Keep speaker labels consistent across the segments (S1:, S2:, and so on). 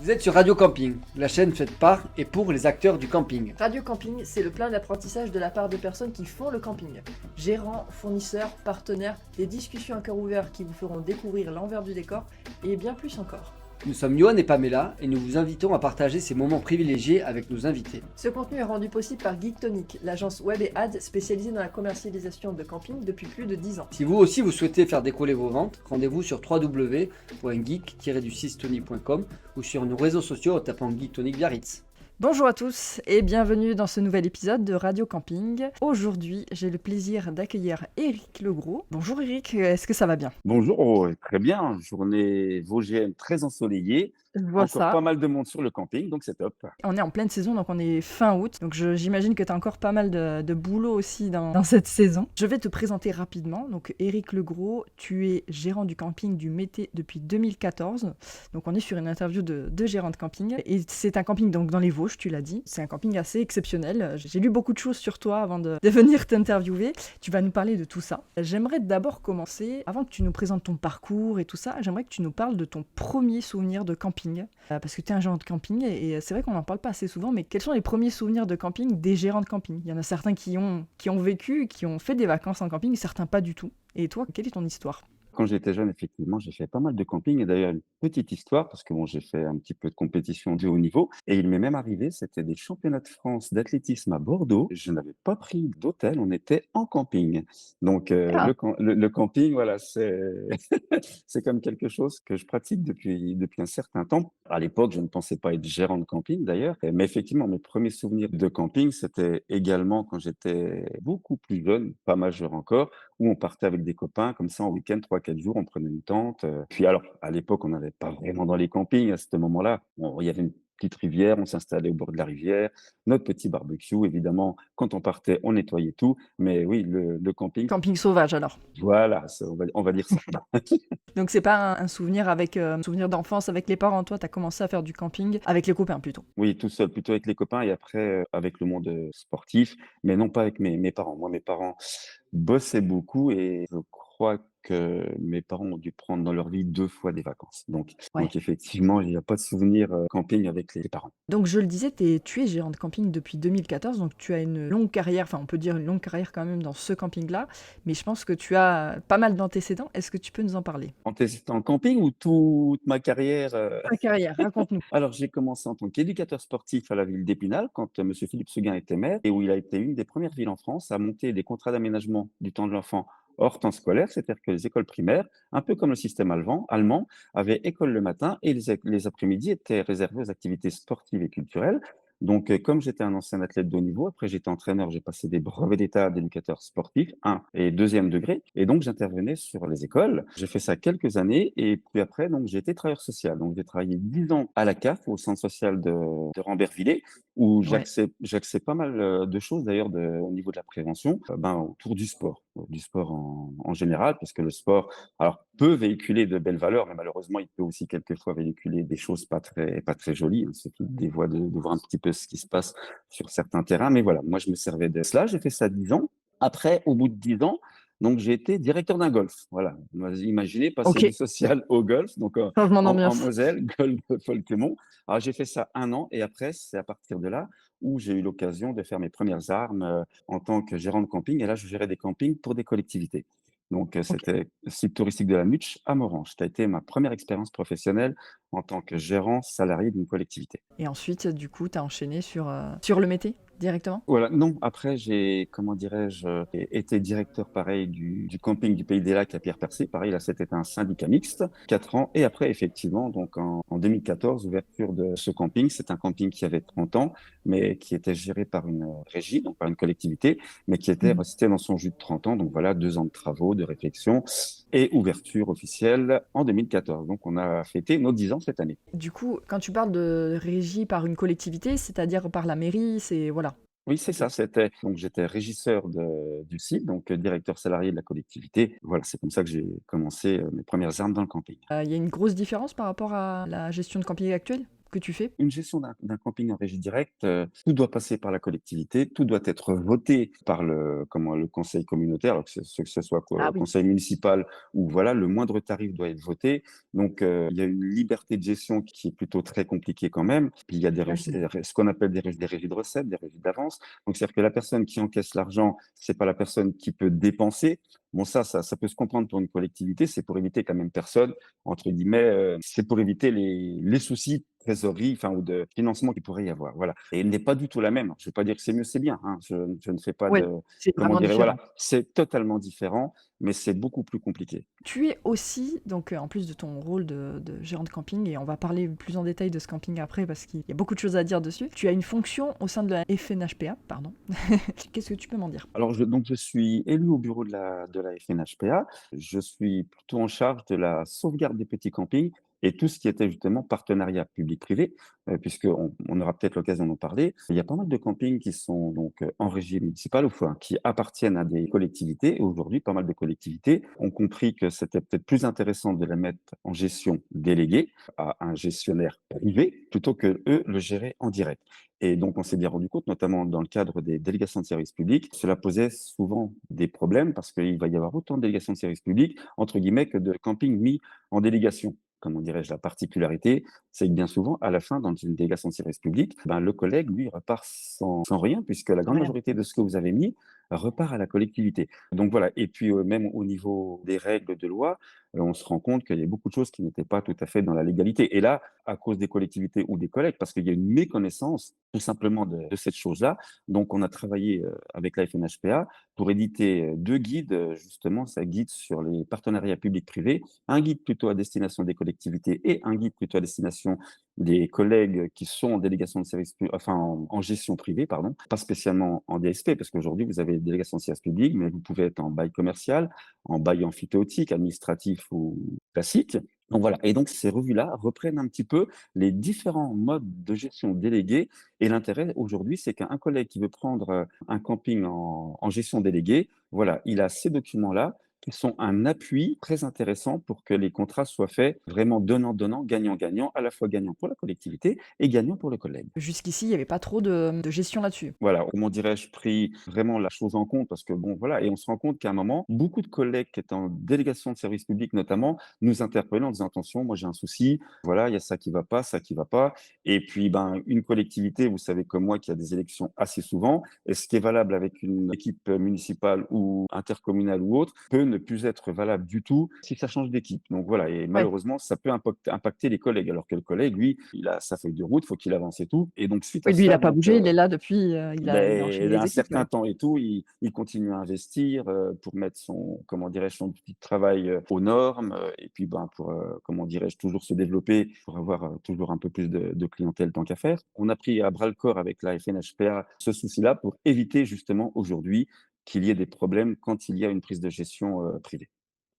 S1: Vous êtes sur Radio Camping, la chaîne faite par et pour les acteurs du camping.
S2: Radio Camping, c'est le plein d'apprentissage de la part de personnes qui font le camping. Gérants, fournisseurs, partenaires, des discussions à cœur ouvert qui vous feront découvrir l'envers du décor et bien plus encore.
S1: Nous sommes Johan et Pamela et nous vous invitons à partager ces moments privilégiés avec nos invités.
S2: Ce contenu est rendu possible par Geektonic, l'agence web et ads spécialisée dans la commercialisation de camping depuis plus de 10 ans.
S1: Si vous aussi vous souhaitez faire décoller vos ventes, rendez-vous sur www.geek-du6tony.com ou sur nos réseaux sociaux en tapant Geektonic Biarritz.
S2: Bonjour à tous et bienvenue dans ce nouvel épisode de Radio Camping. Aujourd'hui, j'ai le plaisir d'accueillir Éric Legros. Bonjour Éric, est-ce que ça va bien?
S3: Bonjour, très bien. Journée vosgienne très ensoleillée.
S2: Je vois
S3: Encore
S2: ça.
S3: pas mal de monde sur le camping, donc c'est top.
S2: On est en pleine saison, donc on est fin août. Donc j'imagine que tu as encore pas mal de boulot aussi dans cette saison. Je vais te présenter rapidement. Donc Éric Legros, tu es gérant du camping du Mété depuis 2014. Donc on est sur une interview de gérant de camping. Et c'est un camping donc dans les Vosges, tu l'as dit. C'est un camping assez exceptionnel. J'ai lu beaucoup de choses sur toi avant de venir t'interviewer. Tu vas nous parler de tout ça. J'aimerais d'abord commencer, avant que tu nous présentes ton parcours et tout ça, j'aimerais que tu nous parles de ton premier souvenir de camping. Parce que tu es un gérant de camping et c'est vrai qu'on n'en parle pas assez souvent, mais quels sont les premiers souvenirs de camping des gérants de camping? Il y en a certains qui ont vécu, qui ont fait des vacances en camping, certains pas du tout. Et toi, quelle est ton histoire?
S3: Quand j'étais jeune, effectivement, j'ai fait pas mal de camping. Et d'ailleurs, une petite histoire, parce que bon, j'ai fait un petit peu de compétition de haut niveau. Et il m'est même arrivé, c'était des championnats de France d'athlétisme à Bordeaux. Je n'avais pas pris d'hôtel, on était en camping. Donc,
S2: Ah,
S3: le camping, voilà, c'est comme quelque chose que je pratique depuis un certain temps. À l'époque, je ne pensais pas être gérant de camping, d'ailleurs. Mais effectivement, mes premiers souvenirs de camping, c'était également quand j'étais beaucoup plus jeune, pas majeur encore, où on partait avec des copains comme ça en week-end, 3-4 jours, on prenait une tente. Puis alors, à l'époque, on n'allait pas vraiment dans les campings à ce moment-là. Il y avait une petite rivière, on s'installait au bord de la rivière, notre petit barbecue, évidemment. Quand on partait, on nettoyait tout. Mais oui, le camping,
S2: camping sauvage alors.
S3: voilà, on va dire ça.
S2: Donc c'est pas un souvenir avec un souvenir d'enfance avec les parents. Toi, tu as commencé à faire du camping avec les copains plutôt.
S3: Oui, tout seul, plutôt avec les copains et après avec le monde sportif, mais non pas avec mes parents. Moi, mes parents bossaient beaucoup et je crois que mes parents ont dû prendre dans leur vie 2 fois des vacances.
S2: Ouais.
S3: Donc effectivement, il n'y a pas de souvenir camping avec les parents.
S2: Donc je le disais, tu es gérant de camping depuis 2014, donc tu as une longue carrière, enfin on peut dire une longue carrière quand même dans ce camping-là, mais je pense que tu as pas mal d'antécédents. Est-ce que tu peux nous en parler?
S3: En camping ou toute ma carrière
S2: Ta carrière, raconte-nous.
S3: Alors, j'ai commencé en tant qu'éducateur sportif à la ville d'Épinal quand Monsieur Philippe Seguin était maire et où il a été une des premières villes en France à monter des contrats d'aménagement du temps de l'enfant hors temps scolaire, c'est-à-dire que les écoles primaires, un peu comme le système allemand, avaient école le matin et les après-midi étaient réservés aux activités sportives et culturelles. Donc, comme j'étais un ancien athlète de haut niveau, après j'étais entraîneur, j'ai passé des brevets d'état d'éducateur sportif, 1 et 2e degré, et donc j'intervenais sur les écoles. J'ai fait ça quelques années, et puis après, donc j'ai été travailleur social. Donc j'ai travaillé 10 ans à la CAF, au centre social de Rambervillers, où
S2: Ouais.
S3: j'axais pas mal de choses d'ailleurs au niveau de la prévention, autour du sport en général, parce que le sport, alors, peut véhiculer de belles valeurs, mais malheureusement, il peut aussi quelquefois véhiculer des choses pas très jolies. Il suffit des fois de voir un petit peu ce qui se passe sur certains terrains. Mais voilà, moi, je me servais de cela. J'ai fait ça 10 ans. Après, au bout de 10 ans, donc j'ai été directeur d'un golf. Voilà, imaginez passer
S2: Ok,
S3: du social au golf, donc
S2: changement
S3: en
S2: d'ambiance.
S3: Moselle, golf de Folquemont. Alors j'ai fait ça 1 an et après, c'est à partir de là où j'ai eu l'occasion de faire mes premières armes en tant que gérant de camping. Et là, je gérais des campings pour des collectivités. Donc,
S2: Ok.
S3: c'était le site touristique de la Muche à Morange. Ça a été ma première expérience professionnelle en tant que gérant salarié d'une collectivité.
S2: Et ensuite, du coup, tu as enchaîné sur le métier directement?
S3: Voilà, non, après, j'ai, comment dirais-je, été directeur pareil du camping du Pays des Lacs à Pierre-Percé. Pareil, là, c'était un syndicat mixte, 4 ans. Et après, effectivement, donc en 2014, ouverture de ce camping. C'est un camping qui avait 30 ans, mais qui était géré par une régie, donc par une collectivité, mais qui était
S2: Mhm.
S3: resté dans son jus de 30 ans. Donc voilà, 2 ans de travaux, de réflexion et ouverture officielle en 2014. Donc on a fêté nos 10 ans cette année.
S2: Du coup, quand tu parles de régie par une collectivité, c'est-à-dire par la mairie, c'est voilà.
S3: Oui, c'est ça, donc j'étais régisseur du site, donc directeur salarié de la collectivité. Voilà, c'est comme ça que j'ai commencé mes premières armes dans le camping.
S2: Il y a une grosse différence par rapport à la gestion de camping actuelle? que tu fais?
S3: Une gestion d'un camping en régie directe, tout doit passer par la collectivité, tout doit être voté par le conseil communautaire, alors que ce soit
S2: Ah oui.
S3: conseil municipal ou voilà, le moindre tarif doit être voté. Donc, il y a une liberté de gestion qui est plutôt très compliquée quand même. Puis il y a
S2: J'imagine.
S3: ce qu'on appelle des régies de recettes, des régies d'avance. Donc, c'est-à-dire que la personne qui encaisse l'argent, c'est pas la personne qui peut dépenser. Bon, ça peut se comprendre pour une collectivité, c'est pour éviter que la même personne, entre guillemets, c'est pour éviter les soucis de trésorerie, enfin, ou de financement qu'il pourrait y avoir. Voilà. Et elle n'est pas du tout la même. Je ne veux pas dire que c'est mieux, c'est bien, hein. Je ne fais pas
S2: Ouais,
S3: de,
S2: c'est
S3: comment
S2: vraiment
S3: dire,
S2: différent.
S3: voilà. C'est totalement différent, mais c'est beaucoup plus compliqué.
S2: Tu es aussi, donc en plus de ton rôle de gérant de camping, et on va parler plus en détail de ce camping après parce qu'il y a beaucoup de choses à dire dessus, tu as une fonction au sein de la FNHPA, pardon. Qu'est-ce que tu peux m'en dire?
S3: Alors, je suis élu au bureau de la FNHPA. Je suis plutôt en charge de la sauvegarde des petits campings et tout ce qui était justement partenariat public-privé, puisqu'on aura peut-être l'occasion d'en parler. Il y a pas mal de campings qui sont donc en régie municipale, ou enfin, qui appartiennent à des collectivités. Et aujourd'hui, pas mal de collectivités ont compris que c'était peut-être plus intéressant de les mettre en gestion déléguée à un gestionnaire privé plutôt que eux le gérer en direct. Et donc, on s'est bien rendu compte, notamment dans le cadre des délégations de services publics, cela posait souvent des problèmes parce qu'il va y avoir autant de délégations de services publics, entre guillemets, que de campings mis en délégation. Comment dirais-je, la particularité, c'est que bien souvent, à la fin, dans une délégation de service public, ben, le collègue, lui, repart sans rien, puisque la grande
S2: Rien.
S3: majorité de ce que vous avez mis repart à la collectivité. Donc voilà. Et puis, même au niveau des règles de loi, on se rend compte qu'il y a beaucoup de choses qui n'étaient pas tout à fait dans la légalité. Et là, à cause des collectivités ou des collègues, parce qu'il y a une méconnaissance tout simplement de cette chose-là. Donc, on a travaillé avec la FNHPA pour éditer deux guides, justement, ça guide sur les partenariats publics-privés, un guide plutôt à destination des collectivités et un guide plutôt à destination des collègues qui sont en délégation de service, enfin en gestion privée, pardon, pas spécialement en DSP, parce qu'aujourd'hui, vous avez des délégations de service public, mais vous pouvez être en bail commercial, en bail amphithéotique, administratif ou classique. Donc voilà. Et donc, ces revues-là reprennent un petit peu les différents modes de gestion délégués. Et l'intérêt aujourd'hui, c'est qu'un collègue qui veut prendre un camping en gestion déléguée, voilà, il a ces documents-là qui sont un appui très intéressant pour que les contrats soient faits vraiment donnant-donnant, gagnant-gagnant, à la fois gagnant pour la collectivité et gagnant pour le collègue.
S2: Jusqu'ici, il n'y avait pas trop de gestion là-dessus.
S3: Voilà, comment dirais-je, pris vraiment la chose en compte parce que bon, voilà, et on se rend compte qu'à un moment, beaucoup de collègues qui étaient en délégation de service public notamment, nous interpellaient en disant: «Attention, moi j'ai un souci, voilà, il y a ça qui va pas, ça qui va pas». Et puis, ben, une collectivité, vous savez comme moi qu'il y a des élections assez souvent, et ce qui est valable avec une équipe municipale ou intercommunale ou autre, peut ne plus être valable du tout si ça change d'équipe. Donc voilà, et
S2: Ouais.
S3: malheureusement, ça peut impacter les collègues, alors que le collègue, lui, il a sa feuille de route, faut qu'il avance et tout. Et donc suite à
S2: Oui, lui, il
S3: ça,
S2: n'a pas
S3: donc
S2: bougé, il est là depuis, il a enchaîné
S3: ben,
S2: les
S3: un
S2: équipes,
S3: certain
S2: ouais.
S3: temps et tout, il continue à investir, pour mettre son, comment dirais-je, son petit travail, aux normes, et puis, ben, pour, comment dirais-je, toujours se développer, pour avoir, toujours un peu plus de clientèle tant qu'à faire. On a pris à bras le corps avec la FNHPA ce souci-là pour éviter justement aujourd'hui qu'il y ait des problèmes quand il y a une prise de gestion, privée.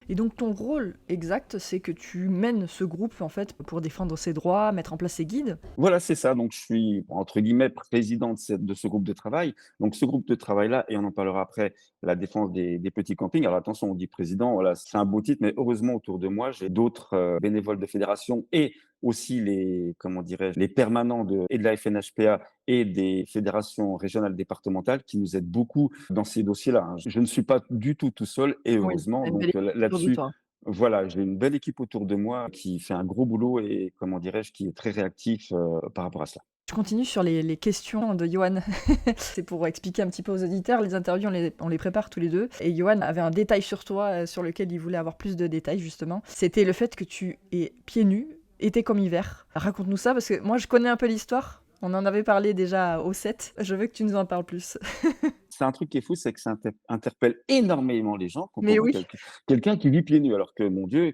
S2: Et donc ton rôle exact, c'est que tu mènes ce groupe, en fait, pour défendre ses droits, mettre en place ses guides?
S3: Voilà, c'est ça. Donc, je suis, entre guillemets, président de ce groupe de travail. Donc, ce groupe de travail-là, et on en parlera après, la défense des petits campings. Alors, attention, on dit président, voilà, c'est un beau titre, mais heureusement, autour de moi, j'ai d'autres bénévoles de fédération et aussi les, comment dirais-je, les permanents et de la FNHPA et des fédérations régionales départementales qui nous aident beaucoup dans ces dossiers-là, hein. Je ne suis pas du tout seul, et
S2: Oui,
S3: heureusement.
S2: tu une belle
S3: Donc,
S2: équipe autour de
S3: là-dessus,
S2: toi.
S3: voilà, j'ai une belle équipe autour de moi qui fait un gros boulot et, comment dirais-je, qui est très réactif, par rapport à cela.
S2: Je continue sur les questions de Johan. C'est pour expliquer un petit peu aux auditeurs, les interviews, on les prépare tous les deux. Et Johan avait un détail sur toi, sur lequel il voulait avoir plus de détails, justement. C'était le fait que tu es pieds nus, été comme hiver. Raconte-nous ça, parce que moi, je connais un peu l'histoire. On en avait parlé déjà au set. Je veux que tu nous en parles plus.
S3: C'est un truc qui est fou, c'est que ça interpelle énormément les gens quand on
S2: Mais
S3: voit
S2: oui.
S3: quelqu'un qui vit pieds nus. Alors que, mon Dieu,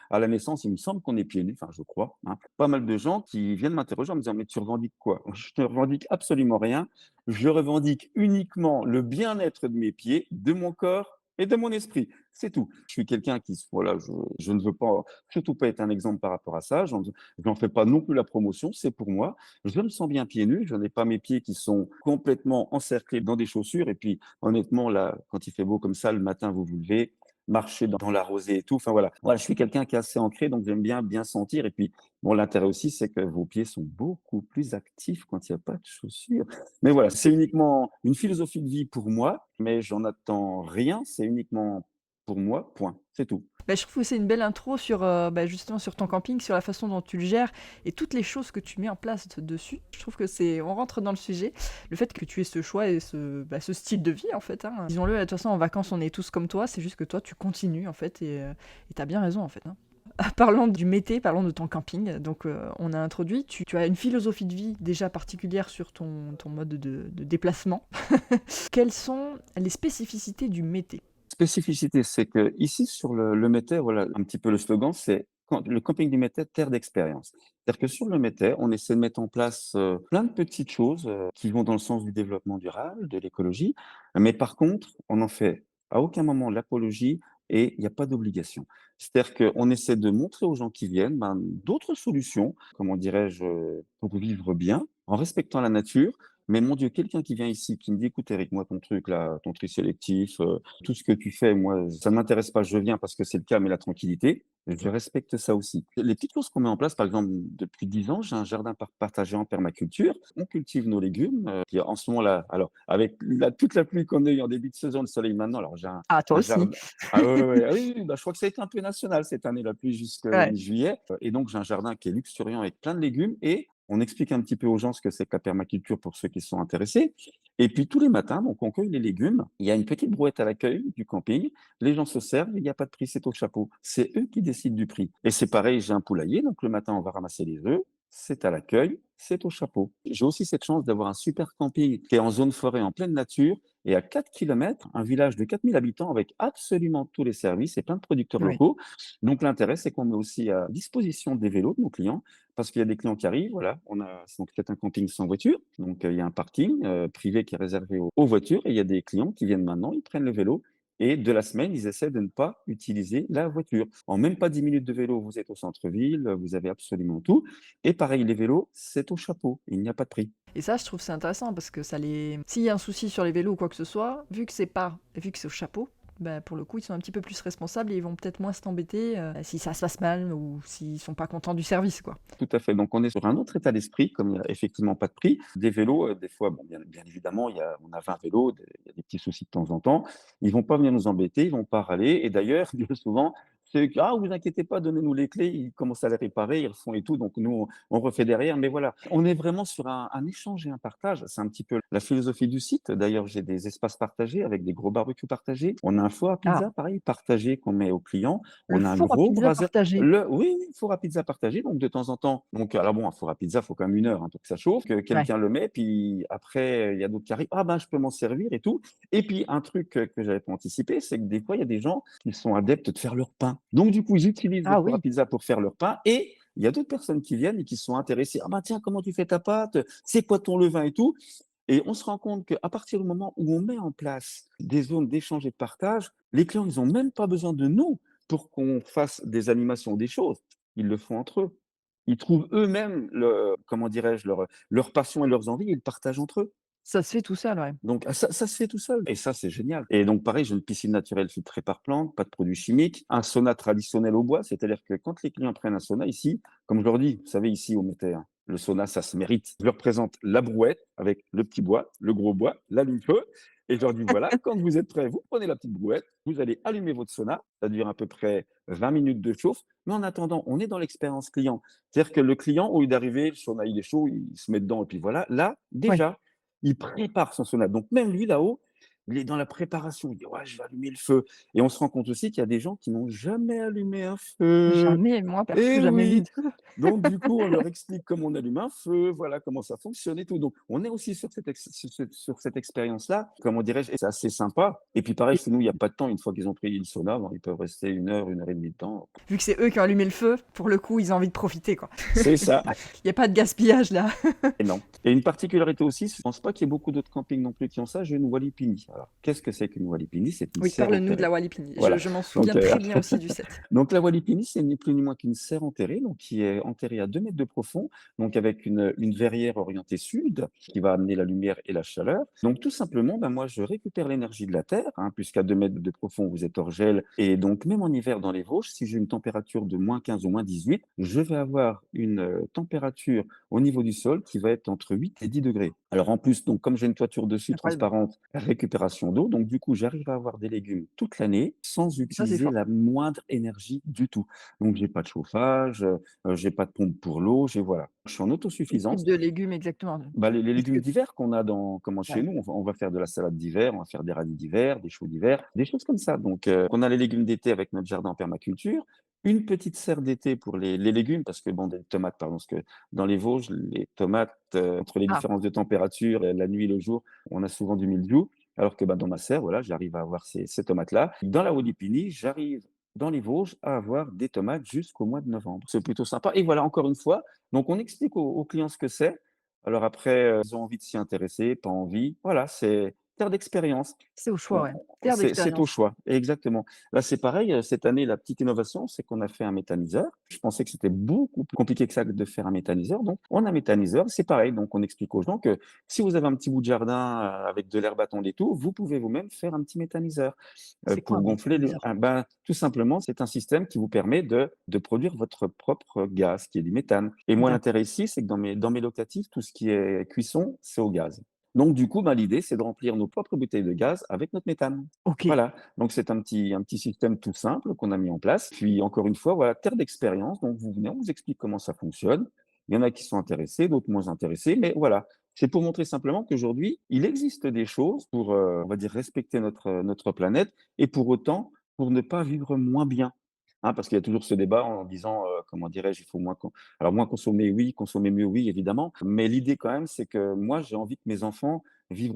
S3: à la naissance, il me semble qu'on est pieds nus, enfin, je crois, hein. Pas mal de gens qui viennent m'interroger en me disant: «Mais tu revendiques quoi?» Je ne revendique absolument rien. Je revendique uniquement le bien-être de mes pieds, de mon corps et de mon esprit. C'est tout. Je suis quelqu'un qui, voilà, je ne veux pas, surtout pas être un exemple par rapport à ça. J'en fais pas non plus la promotion, c'est pour moi. Je me sens bien pieds nus, je n'ai pas mes pieds qui sont complètement encerclés dans des chaussures. Et puis, honnêtement, là, quand il fait beau comme ça, le matin, vous vous levez, marcher dans la rosée et tout. Enfin voilà. Voilà, je suis quelqu'un qui est assez ancré, donc j'aime bien sentir. Et puis, bon, l'intérêt aussi, c'est que vos pieds sont beaucoup plus actifs quand il n'y a pas de chaussures. Mais voilà, c'est uniquement une philosophie de vie pour moi, mais j'en attends rien. C'est uniquement pour moi, point. C'est tout.
S2: Bah, je trouve que c'est une belle intro sur, bah, justement sur ton camping, sur la façon dont tu le gères et toutes les choses que tu mets en place dessus. Je trouve que on rentre dans le sujet. Le fait que tu aies ce choix et ce style de vie, en fait, hein. Disons-le, de toute façon, en vacances, on est tous comme toi. C'est juste que toi, tu continues, en fait, et t'as bien raison, en fait, hein. Parlons du métier, parlons de ton camping. Donc, on a introduit, tu as une philosophie de vie déjà particulière sur ton mode de déplacement. Quelles sont les spécificités du métier?
S3: Spécificité, c'est que ici sur le Métairie, voilà un petit peu le slogan, c'est le camping du Métairie, terre d'expérience. C'est-à-dire que sur le Métairie, on essaie de mettre en place plein de petites choses qui vont dans le sens du développement durable, de l'écologie. Mais par contre, on n'en fait à aucun moment l'apologie et il n'y a pas d'obligation. C'est-à-dire qu'on essaie de montrer aux gens qui viennent d'autres solutions, comment dirais-je, pour vivre bien, en respectant la nature. Mais mon Dieu, quelqu'un qui vient ici, qui me dit: «Écoute Eric, moi ton truc là, ton tri sélectif, tout ce que tu fais, moi ça ne m'intéresse pas, je viens parce que c'est le calme et la tranquillité», je respecte ça aussi. Les petites choses qu'on met en place, par exemple, depuis 10 ans, j'ai un jardin partagé en permaculture. On cultive nos légumes, puis en ce moment-là, alors avec toute la pluie qu'on a eue en début de saison, le soleil maintenant, alors j'ai
S2: Ah, toi
S3: un
S2: aussi.
S3: jardin. Ah ouais, ouais, ouais, ah oui, oui, bah, je crois que ça a été un peu national cette année, la pluie jusque
S2: Ouais.
S3: mi-juillet, et donc j'ai un jardin qui est luxuriant avec plein de légumes et on explique un petit peu aux gens ce que c'est que la permaculture pour ceux qui sont intéressés. Et puis tous les matins, donc on cueille les légumes. Il y a une petite brouette à l'accueil du camping. Les gens se servent, il n'y a pas de prix, c'est au chapeau. C'est eux qui décident du prix. Et c'est pareil, j'ai un poulailler, donc le matin on va ramasser les œufs. C'est à l'accueil, c'est au chapeau. J'ai aussi cette chance d'avoir un super camping qui est en zone forêt, en pleine nature, et à 4 kilomètres, un village de 4000 habitants avec absolument tous les services et plein de producteurs
S2: Oui.
S3: locaux. Donc l'intérêt, c'est qu'on met aussi à disposition des vélos de nos clients parce qu'il y a des clients qui arrivent, voilà, c'est donc peut-être un camping sans voiture, donc il y a un parking privé qui est réservé aux voitures et il y a des clients qui viennent maintenant, ils prennent le vélo et de la semaine, ils essaient de ne pas utiliser la voiture. En même pas 10 minutes de vélo, vous êtes au centre-ville, vous avez absolument tout. Et pareil, les vélos, c'est au chapeau, il n'y a pas de prix.
S2: Et ça, je trouve c'est intéressant parce que s'il y a un souci sur les vélos ou quoi que ce soit, vu que c'est au chapeau, bah, pour le coup, ils sont un petit peu plus responsables et ils vont peut-être moins s'embêter si ça se passe mal ou s'ils sont pas contents du service, quoi.
S3: Tout à fait. Donc, on est sur un autre état d'esprit, comme il n'y a effectivement pas de prix. Des vélos, des fois, bon, bien évidemment, on a 20 vélos, il y a des petits soucis de temps en temps. Ils vont pas venir nous embêter, ils vont pas râler. Et d'ailleurs, bien souvent, c'est que, ah, vous inquiétez pas, donnez-nous les clés, ils commencent à les réparer, ils refont et tout. Donc, nous, on refait derrière. Mais voilà, on est vraiment sur un échange et un partage. C'est un petit peu la philosophie du site. D'ailleurs, j'ai des espaces partagés avec des gros barbecues partagés. On a un four à
S2: Ah,
S3: pizza, pareil, partagé qu'on met aux clients.
S2: le
S3: On a un
S2: four à
S3: gros
S2: pizza
S3: braseur.
S2: partagé.
S3: Oui, oui, four à pizza partagé, donc de temps en temps. Donc, alors bon, un four à pizza, il faut quand même 1 heure pour que ça chauffe, que
S2: Ouais.
S3: quelqu'un le met, puis après, il y a d'autres qui arrivent, ah ben, je peux m'en servir et tout. Et puis, un truc que j'avais pas anticipé, c'est que des fois, il y a des gens qui sont adeptes de faire leur pain. Donc, du coup, ils utilisent le
S2: Ah
S3: four à
S2: oui,
S3: pizza pour faire leur pain et il y a d'autres personnes qui viennent et qui sont intéressées. Ah ben, tiens, comment tu fais ta pâte? C'est quoi ton levain et tout? Et on se rend compte qu'à partir du moment où on met en place des zones d'échange et de partage, les clients, ils ont même pas besoin de nous pour qu'on fasse des animations, des choses. Ils le font entre eux. Ils trouvent eux-mêmes comment dirais-je, leur passion et leurs envies, ils le partagent entre eux.
S2: ça se fait tout seul, ouais.
S3: Donc ça se fait tout seul et ça, c'est génial. Et donc pareil, j'ai une piscine naturelle filtrée par plante, pas de produits chimiques, un sauna traditionnel au bois, c'est-à-dire que quand les clients prennent un sauna ici, comme je leur dis, vous savez ici au Métairie, hein, le sauna, ça se mérite. Je leur présente la brouette avec le petit bois, le gros bois, l'allume-feu et je leur dis: «Voilà, quand vous êtes prêts, vous prenez la petite brouette, vous allez allumer votre sauna, ça dure à peu près 20 minutes de chauffe, mais en attendant, on est dans l'expérience client». C'est-à-dire que le client, au lieu d'arriver, le sauna il est chaud, il se met dedans et puis voilà, là,
S2: Ouais.
S3: déjà, il prépare son sauna. Donc même lui là-haut, il est dans la préparation. Il dit: «Ouais, je vais allumer le feu» et on se rend compte aussi qu'il y a des gens qui n'ont jamais allumé un feu.
S2: Jamais, moi perso,
S3: Eh
S2: jamais vu.
S3: oui! Donc du coup, on leur explique comment on allume un feu, voilà comment ça fonctionne et tout. Donc on est aussi sur cette expérience-là, comment dirais-je? Et c'est assez sympa. Et puis pareil,
S2: Et
S3: chez nous, il y a pas de temps. Une fois qu'ils ont pris le sauna, bon, ils peuvent rester 1 heure et demie de temps.
S2: vu que c'est eux qui ont allumé le feu, pour le coup, ils ont envie de profiter, quoi.
S3: C'est ça.
S2: Il y a pas de gaspillage là.
S3: Et non. Et une particularité aussi, je pense pas qu'il y ait beaucoup d'autres campings non plus qui ont ça, j'ai une Walipini. Alors, qu'est-ce que c'est qu'une walipini? C'est une
S2: Oui,
S3: serre
S2: parle-nous de
S3: enterrée.
S2: la Walipini.
S3: Voilà.
S2: Je m'en
S3: Donc,
S2: souviens très bien aussi du set.
S3: donc la walipini, c'est ni plus ni moins qu'une serre enterrée, donc qui est enterrée à 2 mètres de profond, donc avec une verrière orientée sud, qui va amener la lumière et la chaleur. Donc tout simplement, ben moi, je récupère l'énergie de la terre, hein, puisqu'à 2 mètres de profond, vous êtes hors gel, et donc même en hiver dans les Vosges, si j'ai une température de -15 ou -18, je vais avoir une température au niveau du sol qui va être entre 8 et 10 degrés. Alors en plus, donc comme j'ai une toiture dessus
S2: Incroyable.
S3: transparente, récupération d'eau, donc du coup, j'arrive à avoir des légumes toute l'année sans
S2: Ça, c'est
S3: utiliser
S2: fort.
S3: la moindre énergie du tout. Donc j'ai pas de chauffage, j'ai pas de pompe pour l'eau, voilà. Je suis en
S2: Quel type
S3: autosuffisance.
S2: de légumes exactement?
S3: Bah, les
S2: Est-ce que
S3: légumes d'hiver qu'on a comment chez
S2: ouais,
S3: nous, on va faire de la salade d'hiver, on va faire des radis d'hiver, des choux d'hiver, des choses comme ça. Donc on a les légumes d'été avec notre jardin en permaculture, une petite serre d'été pour les légumes parce que bon des tomates pardon, parce que dans les Vosges, les tomates, entre les
S2: ah,
S3: différences de température, la nuit et le jour, on a souvent du mildiou. Alors que, bah, dans ma serre, voilà, j'arrive à avoir ces tomates-là. Dans la Haut-Lipini, j'arrive dans les Vosges à avoir des tomates jusqu'au mois de novembre. C'est plutôt sympa et voilà, encore une fois, donc on explique aux clients ce que c'est. Alors après, ils ont envie de s'y intéresser, pas envie. Voilà, c'est terre d'expérience.
S2: c'est au choix,
S3: On
S2: ouais. Terre
S3: c'est au
S2: d'expérience.
S3: choix, exactement. Là, c'est pareil, cette année, la petite innovation, c'est qu'on a fait un méthaniseur. Je pensais que c'était beaucoup plus compliqué que ça de faire un méthaniseur, donc on a un méthaniseur, c'est pareil, donc on explique aux gens que si vous avez un petit bout de jardin, avec de l'herbe à tondre et tout, vous pouvez vous-même faire un petit méthaniseur,
S2: C'est quoi
S3: pour
S2: un
S3: gonfler
S2: méthaniseur?
S3: ben, tout simplement, c'est un système qui vous permet de produire votre propre gaz, qui est du méthane et moi,
S2: D'accord.
S3: l'intérêt ici, c'est que dans mes locatifs, tout ce qui est cuisson, c'est au gaz. Donc du coup, ben, l'idée, c'est de remplir nos propres bouteilles de gaz avec notre méthane.
S2: OK.
S3: Voilà, donc c'est un petit système tout simple qu'on a mis en place. Puis encore une fois, voilà, terre d'expérience, donc vous venez, on vous explique comment ça fonctionne. Il y en a qui sont intéressés, d'autres moins intéressés, mais voilà, c'est pour montrer simplement qu'aujourd'hui, il existe des choses pour, on va dire, respecter notre planète et pour autant, pour ne pas vivre moins bien. Hein, parce qu'il y a toujours ce débat en disant, comment dirais-je, il faut alors moins consommer, oui, consommer mieux, oui, évidemment. Mais l'idée quand même, c'est que moi, j'ai envie que mes enfants vivent,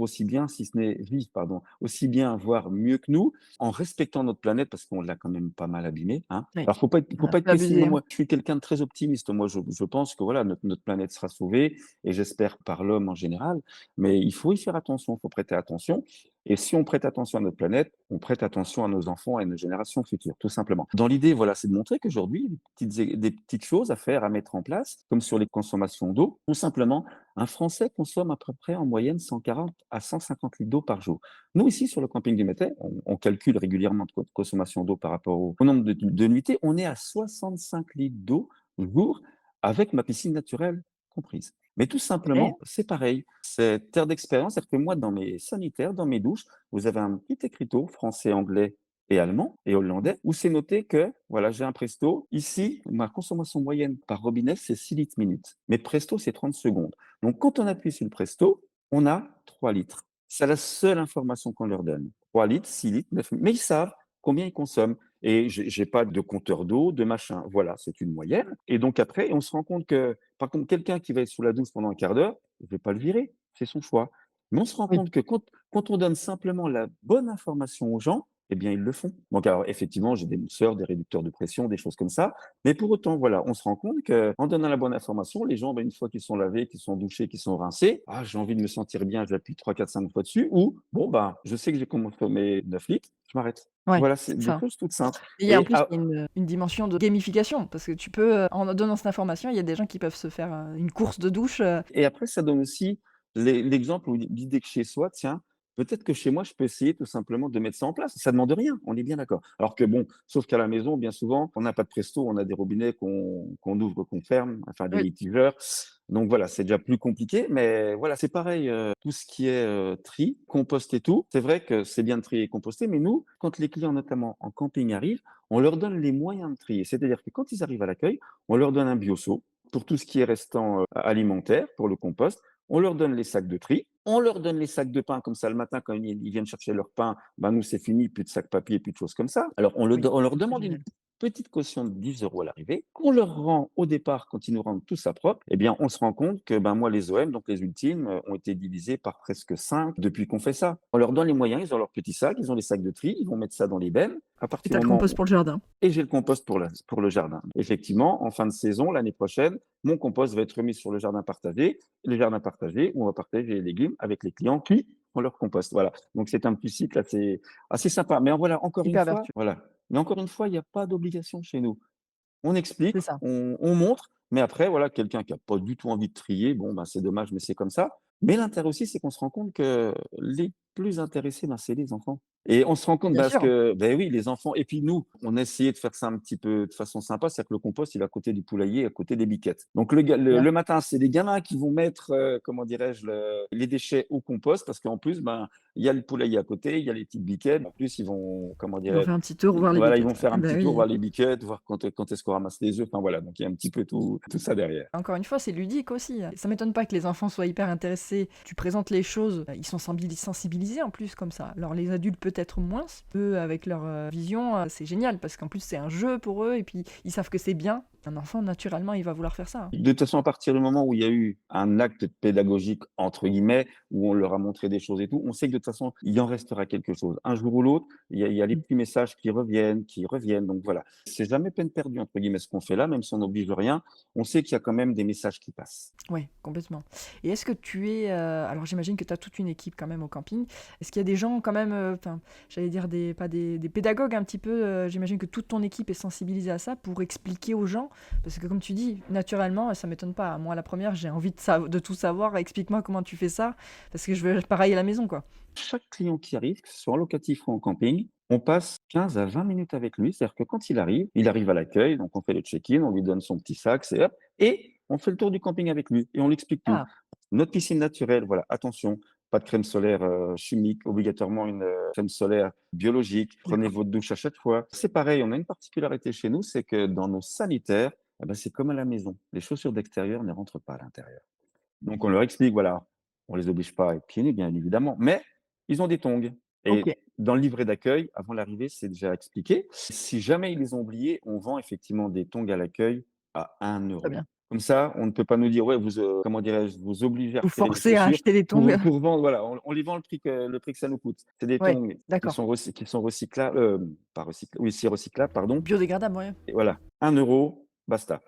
S3: pardon, aussi bien, voire mieux que nous, en respectant notre planète, parce qu'on l'a quand même pas mal abîmée, hein.
S2: Oui,
S3: Alors, faut
S2: on a
S3: pas être
S2: peu
S3: pessimiste.
S2: abusé, hein.
S3: Moi, je suis quelqu'un de très optimiste. Moi, je pense que voilà, notre planète sera sauvée, et j'espère par l'homme en général. Mais il faut y faire attention, il faut prêter attention. Et si on prête attention à notre planète, on prête attention à nos enfants et à nos générations futures, tout simplement. Dans l'idée, voilà, c'est de montrer qu'aujourd'hui, des petites choses à faire, à mettre en place, comme sur les consommations d'eau, tout simplement, un Français consomme à peu près en moyenne 140 à 150 litres d'eau par jour. Nous, ici, sur le camping du Métais, on calcule régulièrement notre consommation d'eau par rapport au nombre de nuitées. On est à 65 litres d'eau jour avec ma piscine naturelle comprise. Mais tout
S2: OK.
S3: simplement, c'est pareil. C'est terre d'expérience. C'est-à-dire que moi, dans mes sanitaires, dans mes douches, vous avez un petit écriteau français, anglais et allemand et hollandais où c'est noté que, voilà, j'ai un Presto. Ici, ma consommation moyenne par robinet, c'est 6 litres minute. Mais Presto, c'est 30 secondes. Donc, quand on appuie sur le Presto, on a 3 litres. C'est la seule information qu'on leur donne. 3 litres, 6 litres, 9 litres. Mais ils savent combien ils consomment. Et j'ai pas de compteur d'eau, de machin. Voilà, c'est une moyenne. Et donc après, on se rend compte que, par contre, quelqu'un qui va être sous la douche pendant un quart d'heure, je vais pas le virer. C'est son choix. Mais on se rend
S2: Oui.
S3: compte que quand on donne simplement la bonne information aux gens, eh bien, ils le font. Donc, alors, effectivement, j'ai des mousseurs, des réducteurs de pression, des choses comme ça. Mais pour autant, voilà, on se rend compte qu'en donnant la bonne information, les gens, ben, une fois qu'ils sont lavés, qu'ils sont douchés, qu'ils sont rincés, ah, j'ai envie de me sentir bien, j'appuie 3, 4, 5 fois dessus, ou, bon, ben, je sais que j'ai consommé 9 litres, je m'arrête.
S2: Ouais,
S3: Voilà, c'est
S2: c'est
S3: des
S2: ça.
S3: choses toutes simples.
S2: Et il y a en
S3: Et
S2: plus,
S3: ah,
S2: il y a une dimension de gamification parce que tu peux, en donnant cette information, il y a des gens qui peuvent se faire, une course de douche,
S3: Et après, ça donne aussi l'exemple ou l'idée que chez soi, tiens, peut-être que chez moi, je peux essayer tout simplement de mettre ça en place. Ça ne demande rien, on est bien d'accord. Alors que bon, sauf qu'à la maison, bien souvent, on n'a pas de presto, on a des robinets qu'on ouvre, qu'on ferme, enfin des
S2: oui,
S3: mitigeurs. Donc voilà, c'est déjà plus compliqué, mais voilà, c'est pareil, tout ce qui est tri, compost et tout. C'est vrai que c'est bien de trier et composter, mais nous, quand les clients, notamment en camping, arrivent, on leur donne les moyens de trier. C'est-à-dire que quand ils arrivent à l'accueil, on leur donne un bioseau pour tout ce qui est restant alimentaire, pour le compost. On leur donne les sacs de tri, on leur donne les sacs de pain, comme ça le matin, quand ils viennent chercher leur pain, ben nous c'est fini, plus de sacs papier, plus de choses comme ça. Alors
S2: oui,
S3: on leur
S2: c'est
S3: demande une
S2: génial.
S3: petite caution de 10 euros à l'arrivée, qu'on leur rend au départ quand ils nous rendent tout ça propre. Eh bien, on se rend compte que ben moi, les OM, donc les ultimes, ont été divisés par presque 5 depuis qu'on fait ça. On leur donne les moyens, ils ont leur petit sac, ils ont les sacs de tri, ils vont mettre ça dans les bennes. À
S2: Et
S3: partir
S2: tu as
S3: du
S2: le
S3: moment
S2: compost pour le jardin.
S3: et j'ai le compost pour le jardin. Effectivement, en fin de saison, l'année prochaine, mon compost va être remis sur le jardin partagé, où on va partager les légumes avec les clients qui dans leur compost. Voilà. Donc c'est un petit cycle assez sympa. Mais voilà, encore une
S2: Hyper
S3: fois,
S2: vertueux.
S3: voilà. Mais encore une fois, il n'y a pas d'obligation chez nous. On explique,
S2: C'est ça.
S3: on montre, mais après, voilà, quelqu'un qui a pas du tout envie de trier, bon, bah, c'est dommage, mais c'est comme ça. Mais l'intérêt aussi, c'est qu'on se rend compte que les plus intéressés, ben, c'est les enfants. Et on se rend compte
S2: Bien
S3: parce
S2: sûr.
S3: que, ben oui, les enfants, et puis nous, on a essayé de faire ça un petit peu de façon sympa, c'est-à-dire que le compost, il est à côté du poulailler, à côté des biquettes. Donc
S2: Bien.
S3: le matin, c'est les gamins qui vont mettre, comment dirais-je, les déchets au compost, parce qu'en plus, ben, il y a le poulailler à côté, il y a les petites biquettes. En plus, ils vont, comment
S2: Ils vont
S3: dirais
S2: faire un petit tour, voir les
S3: voilà, ils vont
S2: biquettes.
S3: faire un
S2: Bah
S3: petit tour,
S2: oui.
S3: voir les biquettes, voir quand est-ce qu'on ramasse les œufs. Enfin voilà, donc il y a un petit peu tout ça derrière.
S2: Encore une fois, c'est ludique aussi. Ça m'étonne pas que les enfants soient hyper intéressés. Tu présentes les choses, ils sont sensibilisés en plus comme ça. Alors les adultes peut-être moins, eux avec leur vision, c'est génial parce qu'en plus c'est un jeu pour eux et puis ils savent que c'est bien. Un enfant, naturellement, il va vouloir faire ça.
S3: De toute façon, à partir du moment où il y a eu un acte pédagogique, entre guillemets, où on leur a montré des choses et tout, on sait que de toute façon, il en restera quelque chose. Un jour ou l'autre, il y a les
S2: Mm.
S3: petits messages qui reviennent, qui reviennent. Donc voilà, c'est jamais peine perdue, entre guillemets, ce qu'on fait là, même si on n'oblige rien. On sait qu'il y a quand même des messages qui passent.
S2: Ouais, complètement. Et est-ce que tu es... alors j'imagine que tu as toute une équipe quand même au camping. Est-ce qu'il y a des gens quand même, enfin, j'allais dire pas des pédagogues un petit peu, j'imagine que toute ton équipe est sensibilisée à ça pour expliquer aux gens. Parce que comme tu dis, naturellement, ça m'étonne pas. Moi, la première, j'ai envie de tout savoir. Explique-moi comment tu fais ça. Parce que je veux pareil à la maison, quoi.
S3: Chaque client qui arrive, que ce soit en locatif ou en camping, on passe 15 à 20 minutes avec lui. C'est-à-dire que quand il arrive à l'accueil, donc on fait le check-in, on lui donne son petit sac, c'est hop, et on fait le tour du camping avec lui et on lui explique tout.
S2: Ah,
S3: Notre piscine naturelle, voilà, attention, pas de crème solaire chimique, obligatoirement une crème solaire biologique. Prenez
S2: d'accord.
S3: votre douche à chaque fois. C'est pareil, on a une particularité chez nous, c'est que dans nos sanitaires, eh ben, c'est comme à la maison. Les chaussures d'extérieur ne rentrent pas à l'intérieur. Donc on leur explique, voilà, on les oblige pas à être pieds nus, bien évidemment, mais ils ont des tongs.
S2: Ok,
S3: Et dans le livret d'accueil, avant l'arrivée, c'est déjà expliqué. Si jamais ils les ont oubliés, on vend effectivement des tongs à l'accueil à 1
S2: très
S3: euro.
S2: bien.
S3: Comme ça, on ne peut pas nous dire, ouais, vous, comment dirais-je, vous obligez à
S2: Vous
S3: retirer les
S2: forcez à
S3: chaussures
S2: acheter des tongs.
S3: pour vendre, voilà, on les vend le prix que ça nous coûte. C'est des
S2: Ouais,
S3: tongs
S2: d'accord.
S3: qui sont recyclables, pas recyclables, oui, c'est recyclable, pardon.
S2: Biodégradable, ouais.
S3: Et voilà, 1 euro, basta.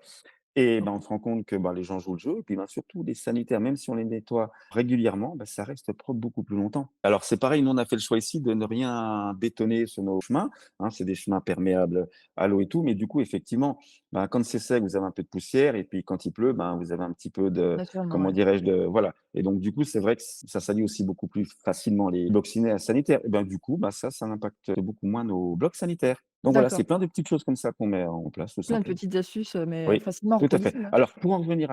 S3: Et ben, on se rend compte que ben, les gens jouent le jeu. Et puis ben, surtout, les sanitaires, même si on les nettoie régulièrement, ben, ça reste propre beaucoup plus longtemps. Alors c'est pareil, nous on a fait le choix ici de ne rien bétonner sur nos chemins. Hein, c'est des chemins perméables à l'eau et tout. Mais du coup, effectivement, ben, quand c'est sec, vous avez un peu de poussière. Et puis quand il pleut, ben, vous avez un petit peu de,
S2: Naturellement,
S3: comment
S2: ouais.
S3: dirais-je, voilà. Et donc du coup, c'est vrai que ça salit aussi beaucoup plus facilement les blocs sanitaires. Et ben, du coup, ben, ça impacte beaucoup moins nos blocs sanitaires. Donc voilà, c'est
S2: D'accord.
S3: plein de petites choses comme ça qu'on met en place, tout
S2: Plein de
S3: simplement.
S2: petites astuces, mais
S3: Oui,
S2: facilement
S3: tout à fait.
S2: reproductibles, hein.
S3: Alors pour en revenir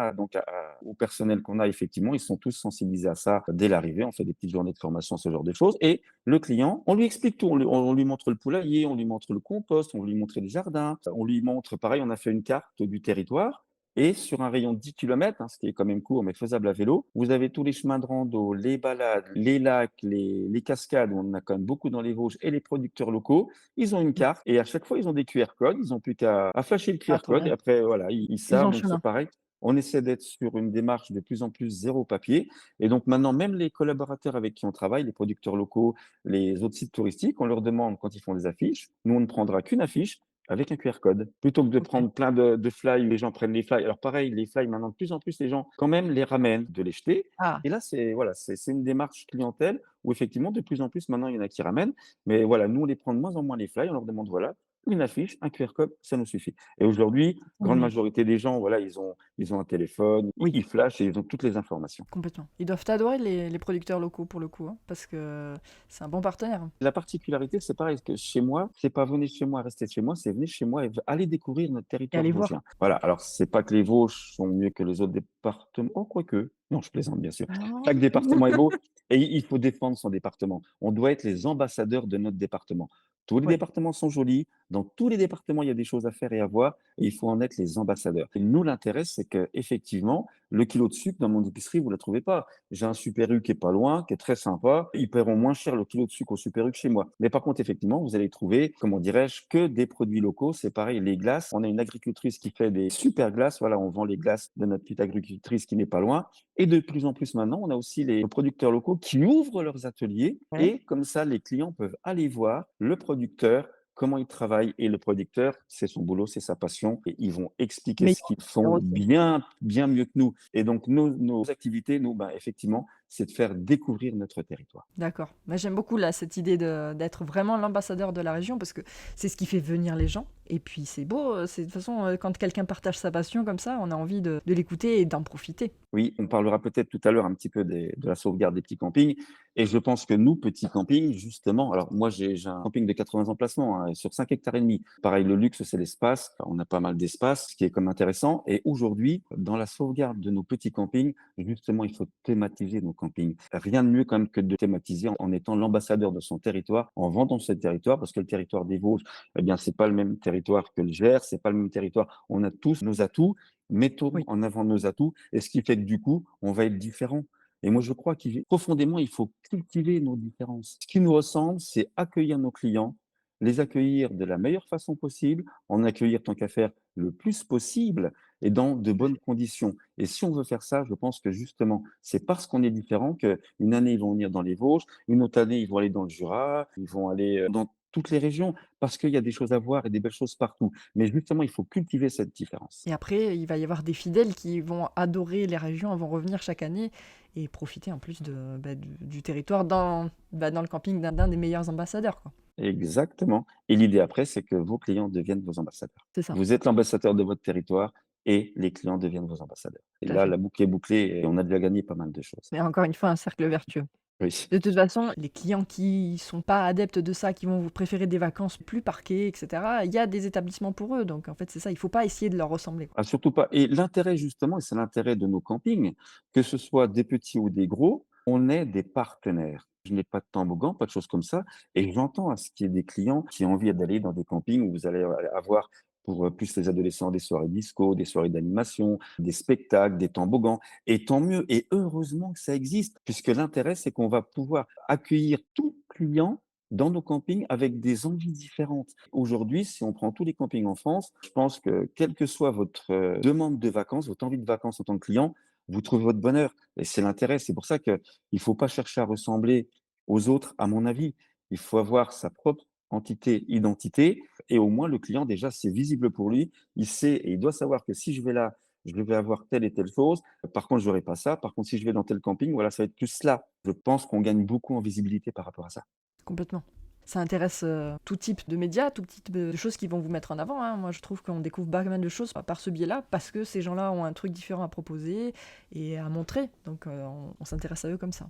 S3: au personnel qu'on a, effectivement, ils sont tous sensibilisés à ça dès l'arrivée. On fait des petites journées de formation, ce genre de choses. Et le client, on lui explique tout. On lui montre le poulailler, on lui montre le compost, on lui montre les jardins. On lui montre, pareil, on a fait une carte du territoire. Et sur un rayon de 10 km, ce qui est quand même court, mais faisable à vélo, vous avez tous les chemins de rando, les balades, les lacs, les cascades, où on en a quand même beaucoup dans les Vosges, et les producteurs locaux. Ils ont une
S2: Mmh.
S3: carte et à chaque fois, ils ont des QR codes. Ils n'ont plus qu'à flasher le
S2: Ah,
S3: QR
S2: trop
S3: code et
S2: bien.
S3: après, voilà, ils
S2: Ils ont
S3: savent.
S2: le
S3: Donc, c'est
S2: chemin.
S3: pareil. On essaie d'être sur une démarche de plus en plus zéro papier. Et donc, maintenant, même les collaborateurs avec qui on travaille, les producteurs locaux, les autres sites touristiques, on leur demande quand ils font des affiches, nous, on ne prendra qu'une affiche avec un QR code. Plutôt que de
S2: OK.
S3: prendre plein de flyers, les gens prennent les flyers. Alors, pareil, les flyers, maintenant, de plus en plus, les gens, quand même, les ramènent de les jeter.
S2: Ah,
S3: Et là, voilà, c'est une démarche clientèle où effectivement, de plus en plus, maintenant, il y en a qui ramènent. Mais voilà, nous, on les prend de moins en moins les flyers. On leur demande, voilà, une affiche, un QR code, ça nous suffit. Et aujourd'hui,
S2: tant
S3: grande
S2: mieux.
S3: majorité des gens, voilà, ils ont un téléphone,
S2: Oui,
S3: ils flashent et ils ont toutes les informations.
S2: complètement. Ils doivent t'adorer les producteurs locaux pour le coup, hein, parce que c'est un bon partenaire.
S3: La particularité, c'est pareil, que chez moi, c'est pas venez chez moi, restez chez moi, c'est venez chez moi et allez découvrir notre
S2: Et
S3: territoire
S2: allez voir.
S3: vosgien. Voilà. Alors, c'est pas que les Vosges sont mieux que les autres départements. Oh, quoique. Non, je plaisante, bien sûr.
S2: Oh.
S3: Chaque département est beau et il faut défendre son département. On doit être les ambassadeurs de notre département. Tous les
S2: Ouais.
S3: départements sont jolis. Dans tous les départements, il y a des choses à faire et à voir et il faut en être les ambassadeurs. Et nous, l'intérêt, c'est que, effectivement, le kilo de sucre dans mon épicerie, vous ne la trouvez pas. J'ai un Super U qui est pas loin, qui est très sympa. Ils paieront moins cher le kilo de sucre au Super U que chez moi. Mais par contre, effectivement, vous allez trouver, comment dirais-je, que des produits locaux. C'est pareil, les glaces. On a une agricultrice qui fait des super glaces. Voilà, on vend les glaces de notre petite agricultrice qui n'est pas loin. Et de plus en plus maintenant, on a aussi les producteurs locaux qui ouvrent leurs ateliers.
S2: Ouais.
S3: Et comme ça, les clients peuvent aller voir le producteur, comment il travaille. Et le producteur, c'est son boulot, c'est sa passion. Et ils vont expliquer
S2: Mais
S3: ce qu'ils font
S2: aussi.
S3: bien, bien mieux que nous. Et donc, nos activités, nous, ben, effectivement, c'est de faire découvrir notre territoire.
S2: D'accord. Moi, j'aime beaucoup là, cette idée d'être vraiment l'ambassadeur de la région parce que c'est ce qui fait venir les gens. Et puis c'est beau, c'est de toute façon, quand quelqu'un partage sa passion comme ça, on a envie de l'écouter et d'en profiter.
S3: Oui, on parlera peut-être tout à l'heure un petit peu de la sauvegarde des petits campings. Et je pense que nous, petits campings, justement, alors moi j'ai un camping de 80 emplacements sur 5 hectares et demi. Pareil, le luxe, c'est l'espace. On a pas mal d'espace, ce qui est comme intéressant. Et aujourd'hui, dans la sauvegarde de nos petits campings, justement, il faut thématiser nos campings. Rien de mieux quand même que de thématiser en étant l'ambassadeur de son territoire, en vendant ce territoire, parce que le territoire des Vosges, eh bien, c'est pas le même territoire que le Gers, c'est pas le même territoire. On a tous nos atouts. Mettons
S2: Oui.
S3: en avant nos atouts, et ce qui fait que du coup, on va être différent. Et moi, je crois qu'il profondément, il faut cultiver nos différences. Ce qui nous ressemble, c'est accueillir nos clients, les accueillir de la meilleure façon possible, en accueillir tant qu'à faire le plus possible et dans de bonnes conditions. Et si on veut faire ça, je pense que justement, c'est parce qu'on est différent qu'une année, ils vont venir dans les Vosges, une autre année, ils vont aller dans le Jura, ils vont aller dans toutes les régions, parce qu'il y a des choses à voir et des belles choses partout. Mais justement, il faut cultiver cette différence.
S2: Et après, il va y avoir des fidèles qui vont adorer les régions, vont revenir chaque année et profiter en plus du territoire dans le camping d'un des meilleurs ambassadeurs, quoi.
S3: Exactement. Et l'idée après, c'est que vos clients deviennent vos ambassadeurs.
S2: C'est ça,
S3: Vous êtes l'ambassadeur de votre territoire et les clients deviennent vos ambassadeurs. Et
S2: tout à
S3: là,
S2: fait.
S3: la boucle est bouclée et on a déjà gagné pas mal de choses.
S2: Mais encore une fois, un cercle vertueux.
S3: Oui.
S2: De toute façon, les clients qui sont pas adeptes de ça, qui vont vous préférer des vacances plus parquées, et cetera, il y a des établissements pour eux. Donc en fait, c'est ça, il faut pas essayer de leur ressembler, quoi.
S3: Ah, surtout pas. Et l'intérêt justement, et c'est l'intérêt de nos campings, que ce soit des petits ou des gros, on est des partenaires. Je n'ai pas de toboggan, pas de choses comme ça. Et j'entends à ce qu'il y ait des clients qui ont envie d'aller dans des campings où vous allez avoir pour plus les adolescents des soirées disco, des soirées d'animation, des spectacles, des toboggans. Et tant mieux. Et heureusement que ça existe, puisque l'intérêt, c'est qu'on va pouvoir accueillir tout client dans nos campings avec des envies différentes. Aujourd'hui, si on prend tous les campings en France, je pense que quelle que soit votre demande de vacances, votre envie de vacances en tant que client, vous trouvez votre bonheur. Et c'est l'intérêt. C'est pour ça qu'il ne faut pas chercher à ressembler aux autres, à mon avis. Il faut avoir sa propre entité, identité. Et au moins, le client, déjà, c'est visible pour lui. Il sait et il doit savoir que si je vais là, je vais avoir telle et telle chose. Par contre, je n'aurai pas ça. Par contre, si je vais dans tel camping, voilà, ça va être plus cela. Je pense qu'on gagne beaucoup en visibilité par rapport à ça.
S2: Complètement. Ça intéresse tout type de médias, tout type de choses qui vont vous mettre en avant, hein. Moi, je trouve qu'on découvre pas mal de choses par ce biais-là, parce que ces gens-là ont un truc différent à proposer et à montrer. Donc, on s'intéresse à eux comme ça.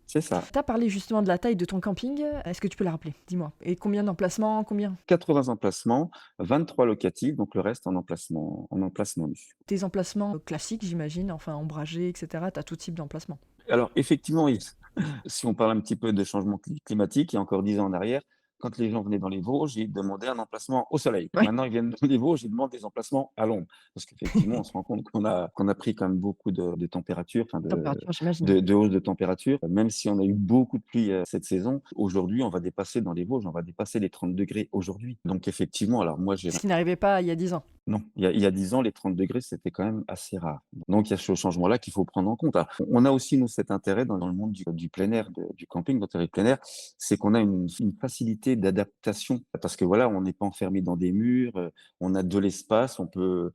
S3: C'est ça.
S2: Tu as parlé justement de la taille de ton camping. Est-ce que tu peux la rappeler? Dis-moi. Et combien d'emplacements? Combien?
S3: 80 emplacements, 23 locatifs, donc le reste en emplacement nu.
S2: Tes emplacements classiques, j'imagine, enfin ombragés, etc. Tu as tout type d'emplacement.
S3: Alors effectivement, si on parle un petit peu de changement climatique, il y a encore 10 ans en arrière, quand les gens venaient dans les Vosges, ils demandaient un emplacement au soleil.
S2: Ouais.
S3: Maintenant, ils viennent dans les Vosges, ils demandent des emplacements à l'ombre. Parce qu'effectivement, on se rend compte qu'on a pris quand même beaucoup de température, enfin
S2: Température, j'imagine.
S3: de hausse de température. Même si on a eu beaucoup de pluie cette saison, aujourd'hui, on va dépasser dans les Vosges, on va dépasser les 30 degrés aujourd'hui. Donc effectivement, alors moi,
S2: Ce qui n'arrivait pas il y a 10 ans.
S3: non, il y a 10 ans, les 30 degrés, c'était quand même assez rare. Donc, il y a ce changement-là qu'il faut prendre en compte. Alors, on a aussi, nous, cet intérêt dans le monde du plein air, du camping, d'intérêt plein air, c'est qu'on a une facilité d'adaptation. Parce que voilà, on n'est pas enfermé dans des murs, on a de l'espace, on peut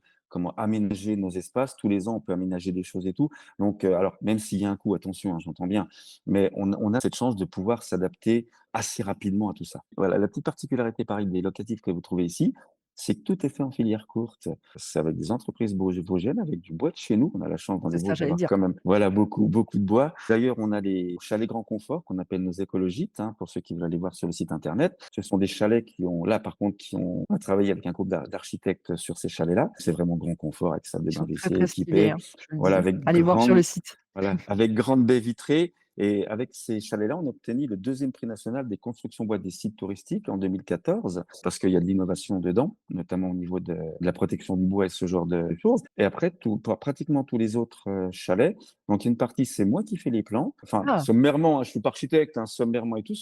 S3: aménager nos espaces. Tous les ans, on peut aménager des choses et tout. Donc, alors, même s'il y a un coût, attention, hein, j'entends bien, mais on a cette chance de pouvoir s'adapter assez rapidement à tout ça. Voilà, la petite particularité, pareil, des locatifs que vous trouvez ici, c'est que tout est fait en filière courte. C'est avec des entreprises vosgiennes, avec du bois de chez nous. On a la chance dans
S2: C'est
S3: les
S2: ça,
S3: Vosges
S2: j'allais
S3: d'avoir
S2: dire.
S3: quand même, voilà, beaucoup, beaucoup de bois. D'ailleurs, on a les chalets grand confort qu'on appelle nos écologites, hein, pour ceux qui veulent aller voir sur le site internet. Ce sont des chalets on a travaillé avec un groupe d'architectes sur ces chalets-là. C'est vraiment grand confort avec salle de
S2: Ils
S3: bain
S2: sont très,
S3: WC
S2: très stylés,
S3: équipée.
S2: hein, je le
S3: Voilà,
S2: disais.
S3: avec
S2: Allez voir sur le
S3: grande,
S2: site.
S3: voilà, avec grande baie vitrée. Et avec ces chalets-là, on a obtenu le 2e prix national des constructions bois des sites touristiques en 2014, parce qu'il y a de l'innovation dedans, notamment au niveau de la protection du bois et ce genre de choses. Et après, pour pratiquement tous les autres chalets, donc il y a une partie, c'est moi qui fais les plans. Enfin,
S2: Ah,
S3: sommairement, hein, je suis pas architecte, hein, sommairement et tout,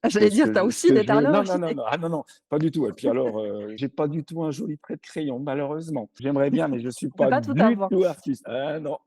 S2: j'allais dire, tu as
S3: ce
S2: aussi
S3: que je
S2: d'éternel
S3: non, non, non,
S2: architecte.
S3: non, ah non, non, pas du tout. Et puis alors, j'ai pas du tout un joli trait de crayon, malheureusement. J'aimerais bien, mais je suis
S2: On peut
S3: pas
S2: pas tout
S3: du
S2: avoir.
S3: tout artiste. Ah non,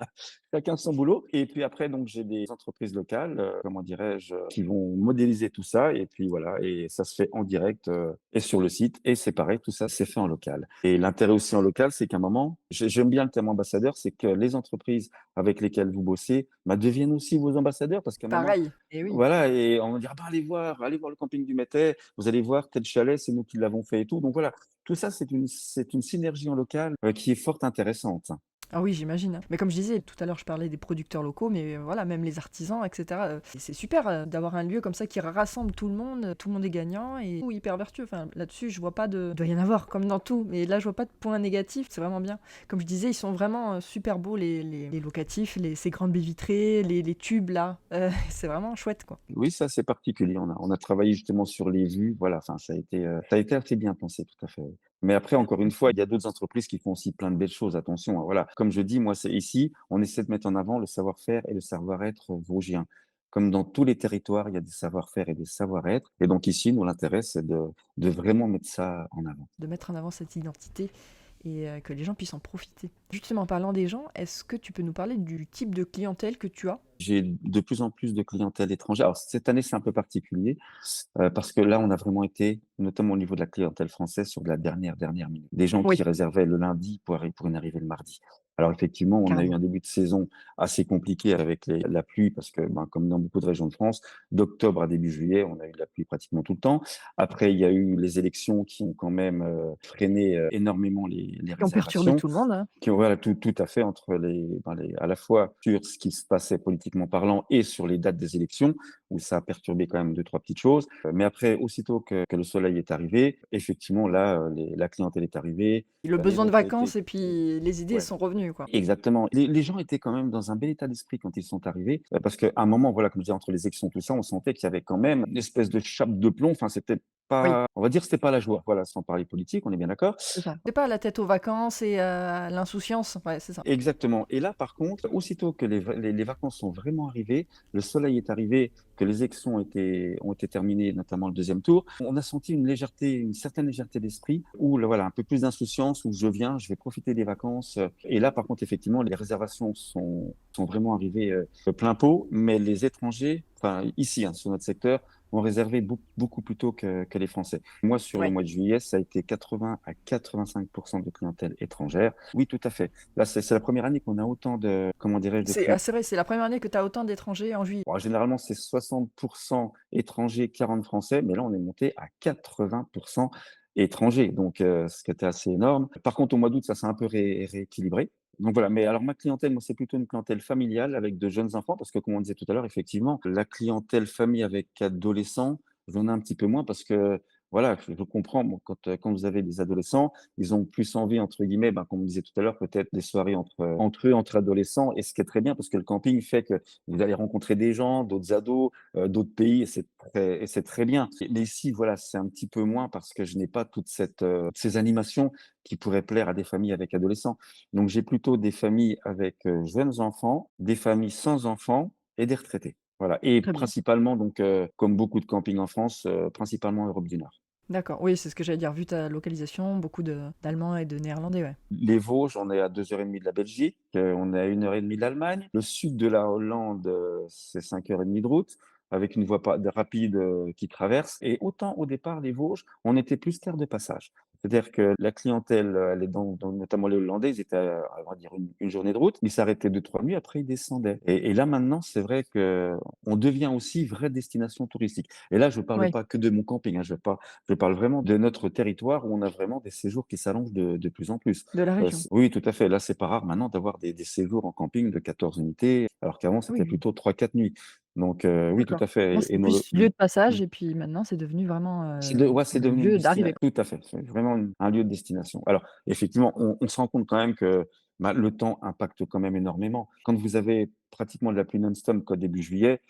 S3: chacun son boulot. Et puis après, donc, j'ai des entreprises locales locales, comment dirais-je, qui vont modéliser tout ça et puis voilà et ça se fait en direct, et sur le site et c'est pareil, tout ça, c'est fait en local et l'intérêt aussi en local, c'est qu'à un moment, j'aime bien le terme ambassadeur, c'est que les entreprises avec lesquelles vous bossez, bah, deviennent aussi vos ambassadeurs parce qu'à un moment,
S2: Pareil, et oui.
S3: voilà et on va dire: «Ah bah, allez voir le camping du Métais, vous allez voir tel chalet, c'est nous qui l'avons fait et tout». Donc voilà, tout ça, c'est une synergie en local, qui est fort intéressante.
S2: Ah oui, j'imagine, hein. Mais comme je disais, tout à l'heure, je parlais des producteurs locaux, mais voilà, même les artisans, et cetera, c'est super, d'avoir un lieu comme ça qui rassemble tout le monde est gagnant et tout hyper vertueux. Enfin, là-dessus, je vois pas de rien à voir, comme dans tout, mais là, je vois pas de point négatif, c'est vraiment bien. Comme je disais, ils sont vraiment, super beaux les locatifs, ces grandes baies vitrées, les tubes là, c'est vraiment chouette, quoi.
S3: Oui, ça, c'est particulier. On a travaillé justement sur les vues, voilà, enfin, ça a été assez bien pensé, tout à fait, oui. Mais après, encore une fois, il y a d'autres entreprises qui font aussi plein de belles choses, attention, hein, voilà. Comme je dis, moi, c'est ici, on essaie de mettre en avant le savoir-faire et le savoir-être vosgien. Comme dans tous les territoires, il y a des savoir-faire et des savoir-être et donc ici, nous, l'intérêt, c'est de vraiment mettre ça en avant.
S2: De mettre en avant cette identité et que les gens puissent en profiter. Justement, en parlant des gens, est-ce que tu peux nous parler du type de clientèle que tu as?
S3: J'ai de plus en plus de clientèle étrangère. Alors cette année, c'est un peu particulier, parce que là, on a vraiment été, notamment au niveau de la clientèle française, sur de la dernière minute. Des gens
S2: Oui,
S3: qui réservaient le lundi pour une arrivée le mardi. Alors effectivement, on a eu
S2: carrément.
S3: un début de saison assez compliqué avec la pluie parce que, ben, comme dans beaucoup de régions de France, d'octobre à début juillet, on a eu de la pluie pratiquement tout le temps. Après, il y a eu les élections qui ont quand même, freiné, énormément les
S2: Qui ont perturbé
S3: réservations.
S2: tout le monde, hein.
S3: Qui ont voilà, tout à fait entre à la fois sur ce qui se passait politiquement parlant et sur les dates des élections, où ça a perturbé quand même 2-3 petites choses. Mais après, aussitôt que le soleil est arrivé, effectivement, là, la clientèle est arrivée,
S2: Le
S3: les
S2: besoin de
S3: ventes ont été
S2: vacances et puis les idées
S3: ouais.
S2: sont revenues, quoi.
S3: Exactement. Les gens étaient quand même dans un bel état d'esprit quand ils sont arrivés, parce qu'à un moment, voilà, comme je disais, entre les élections, tout ça, on sentait qu'il y avait quand même une espèce de chape de plomb. Enfin, c'était
S2: Oui,
S3: pas, on va dire, c'était pas la joie. Voilà, sans parler politique, on est bien d'accord.
S2: c'est ça. C'est pas la tête aux vacances et à l'insouciance, ouais, c'est ça.
S3: Exactement. Et là, par contre, aussitôt que les vacances sont vraiment arrivées, le soleil est arrivé, que les élections ont été terminées, notamment le deuxième tour, on a senti une légèreté, une certaine légèreté d'esprit, où voilà, un peu plus d'insouciance, où je viens, je vais profiter des vacances. Et là, par contre, effectivement, les réservations sont vraiment arrivées plein pot, mais les étrangers, enfin ici, hein, sur notre secteur, ont réservé beaucoup plus tôt que les Français. Moi, sur le
S2: Ouais.
S3: mois de juillet, ça a été 80 à 85% de clientèle étrangère. Oui, tout à fait. Là, c'est la première année qu'on a autant de, comment dirais-je, de clients.
S2: C'est vrai, c'est la première année que tu as autant d'étrangers en juillet.
S3: Bon, généralement, c'est 60% étrangers, 40 français, mais là, on est monté à 80% étrangers, donc ce qui était assez énorme. Par contre, au mois d'août, ça s'est un peu rééquilibré. Donc voilà, mais alors ma clientèle, moi, c'est plutôt une clientèle familiale avec de jeunes enfants, parce que comme on disait tout à l'heure, effectivement, la clientèle famille avec adolescents, j'en ai un petit peu moins parce que voilà, je comprends, bon, quand vous avez des adolescents, ils ont plus envie, entre guillemets, ben, comme on disait tout à l'heure, peut-être des soirées entre eux, entre adolescents, et ce qui est très bien parce que le camping fait que vous allez rencontrer des gens, d'autres ados, d'autres pays, et c'est très bien. Mais ici, voilà, c'est un petit peu moins parce que je n'ai pas toute ces animations qui pourraient plaire à des familles avec adolescents. Donc, j'ai plutôt des familles avec jeunes enfants, des familles sans enfants et des retraités. Voilà. Et
S2: Très bien.
S3: principalement, donc, comme beaucoup de campings en France, principalement Europe du Nord.
S2: D'accord, oui, c'est ce que j'allais dire. Vu ta localisation, beaucoup d'Allemands et de Néerlandais, ouais.
S3: Les Vosges, on est à 2h30 de la Belgique, on est à 1h30 de l'Allemagne. Le sud de la Hollande, c'est 5h30 de route, avec une voie rapide qui traverse. Et autant au départ, les Vosges, on était plus terre de passage. C'est-à-dire que la clientèle, elle est notamment les Hollandais, ils étaient à, on va dire, une journée de route, ils s'arrêtaient 2-3 nuits, après ils descendaient. Et là maintenant, c'est vrai que on devient aussi vraie destination touristique. Et là, je ne parle
S2: Ouais,
S3: pas que de mon camping, hein, je parle vraiment de notre territoire où on a vraiment des séjours qui s'allongent de plus en plus.
S2: de la région.
S3: Oui, tout à fait. Là, c'est pas rare maintenant d'avoir des séjours en camping de 14 unités, alors qu'avant,
S2: Oui,
S3: c'était
S2: oui,
S3: plutôt 3-4 nuits. Donc, oui, tout
S2: d'accord.
S3: à
S2: Avant,
S3: fait.
S2: c'était plus lieu de passage et puis maintenant, c'est devenu vraiment,
S3: Ouais, c'est
S2: le
S3: devenu une
S2: lieu d'arrivée,
S3: destination.
S2: quoi.
S3: Tout à fait. C'est vraiment un lieu de destination. Alors, effectivement, on se rend compte quand même que bah, le temps impacte quand même énormément. Quand vous avez pratiquement de la pluie non-stop qu'au début juillet,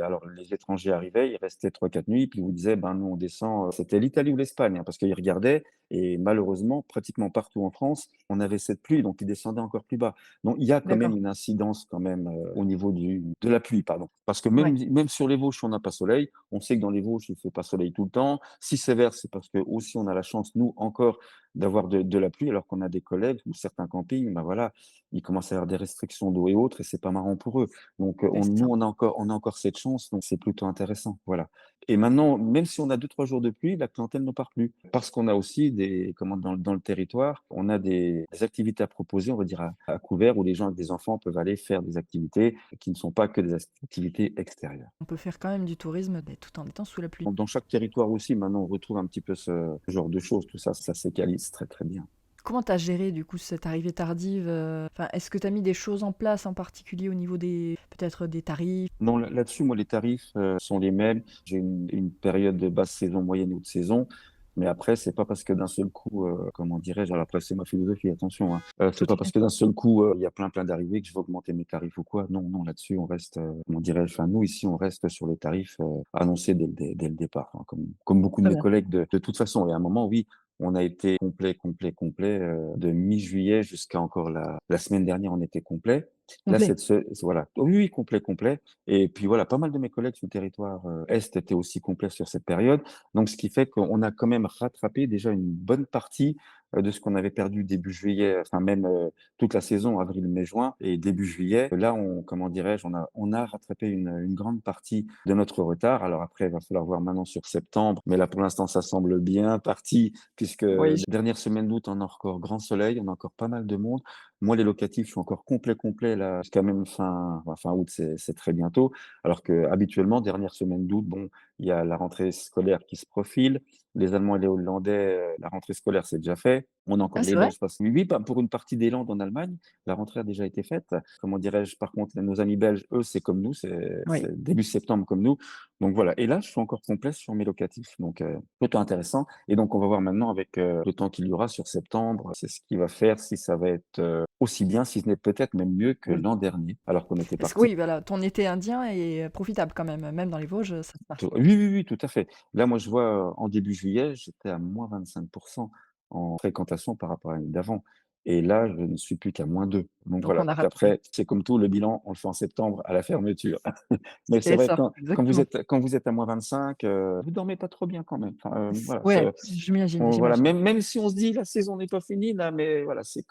S3: alors les étrangers arrivaient, ils restaient 3-4 nuits, puis ils vous disaient, ben nous on descend, c'était l'Italie ou l'Espagne, hein, parce qu'ils regardaient, et malheureusement, pratiquement partout en France, on avait cette pluie, donc ils descendaient encore plus bas. Donc il y a quand même
S2: D'accord,
S3: une incidence quand même au niveau de la pluie, pardon. Parce que
S2: ouais.
S3: même sur les Vosges, on n'a pas soleil, on sait que dans les Vosges, il ne fait pas soleil tout le temps. Si c'est vert, c'est parce que aussi on a la chance, nous, encore, d'avoir de la pluie, alors qu'on a des collègues ou certains campings, ben voilà, il commence à y avoir des restrictions d'eau et autres et c'est pas marrant pour eux. Donc,
S2: Ouais, c'est ça.
S3: on a encore cette chance, donc c'est plutôt intéressant, voilà. Et maintenant, même si on a 2 3 jours de pluie, la clientèle ne part plus. Parce qu'on a aussi dans le territoire, on a des activités à proposer, on va dire à couvert, où les gens avec des enfants peuvent aller faire des activités qui ne sont pas que des activités extérieures.
S2: On peut faire quand même du tourisme, tout en étant sous la pluie.
S3: Dans chaque territoire aussi, maintenant, on retrouve un petit peu ce genre de choses. Tout ça, ça s'équalise très, très bien.
S2: Comment tu as géré du coup cette arrivée tardive, enfin, est-ce que tu as mis des choses en place en particulier au niveau des peut-être des tarifs?
S3: Non, là-dessus, moi, les tarifs, sont les mêmes. J'ai une période de basse saison, moyenne et haute saison. Mais après, c'est pas parce que d'un seul coup, comment dirais-je? Alors après, c'est ma philosophie, attention, hein. C'est
S2: Tout
S3: pas
S2: à
S3: parce
S2: fait.
S3: que d'un seul coup, il y a plein d'arrivées que je vais augmenter mes tarifs ou quoi. Non, non, là-dessus, on reste, comment dirais-je? Enfin, nous, ici, on reste sur les tarifs, annoncés dès le départ, hein, comme beaucoup de
S2: Très
S3: mes
S2: bien.
S3: collègues de toute façon. Et à un moment, oui, on a été complet, de mi-juillet jusqu'à encore la semaine dernière, on était complet. Là,
S2: Complet.
S3: voilà. Oui, oui, complet. Et puis voilà, pas mal de mes collègues sur le territoire, est étaient aussi complets sur cette période. Donc ce qui fait qu'on a quand même rattrapé déjà une bonne partie, de ce qu'on avait perdu début juillet, enfin même, toute la saison avril, mai, juin et début juillet. Là, comment dirais-je? On a rattrapé une grande partie de notre retard. Alors après, il va falloir voir maintenant sur septembre, mais là, pour l'instant, ça semble bien parti puisque
S2: Oui.
S3: dernière semaine d'août, on a encore grand soleil, on a encore pas mal de monde. Moi, les locatifs sont encore complets là, jusqu'à même fin août, c'est très bientôt. Alors qu'habituellement, dernière semaine d'août, bon, il y a la rentrée scolaire qui se profile. Les Allemands et les Hollandais, la rentrée scolaire, c'est déjà fait. On a encore
S2: Ah,
S3: les
S2: c'est vrai?
S3: Landes, je pense. Oui, oui, pas pour une partie des Landes en Allemagne, la rentrée a déjà été faite. Comment dirais-je? Par contre, nos amis belges, eux, c'est comme nous,
S2: Oui.
S3: c'est début septembre comme nous. Donc voilà. Et là, je suis encore complet sur mes locatifs. Donc, plutôt intéressant. Et donc, on va voir maintenant avec le temps qu'il y aura sur septembre, c'est ce qui va faire si ça va être aussi bien, si ce n'est peut-être même mieux que
S2: Oui.
S3: l'an dernier, alors qu'on était
S2: Parce que
S3: parti.
S2: oui, voilà, ton été indien est profitable quand même, même dans les Vosges, ça marche.
S3: Oui, oui, oui, tout à fait. Là, moi, je vois, en début juillet, j'étais à moins 25% en fréquentation par rapport à l'année d'avant. Et là, je ne suis plus qu'à -2. Donc
S2: Donc
S3: voilà.
S2: on a
S3: Donc
S2: rattrapé.
S3: après, c'est comme tout, le bilan, on le fait en septembre à la fermeture. Mais c'est
S2: C'est
S3: vrai,
S2: ça,
S3: quand
S2: exactement.
S3: vous êtes à -25, vous dormez pas trop bien quand même. Enfin, voilà,
S2: Ouais, j'imagine,
S3: voilà,
S2: j'imagine.
S3: même si on se dit: «La saison n'est pas finie», là, mais voilà,
S2: Tout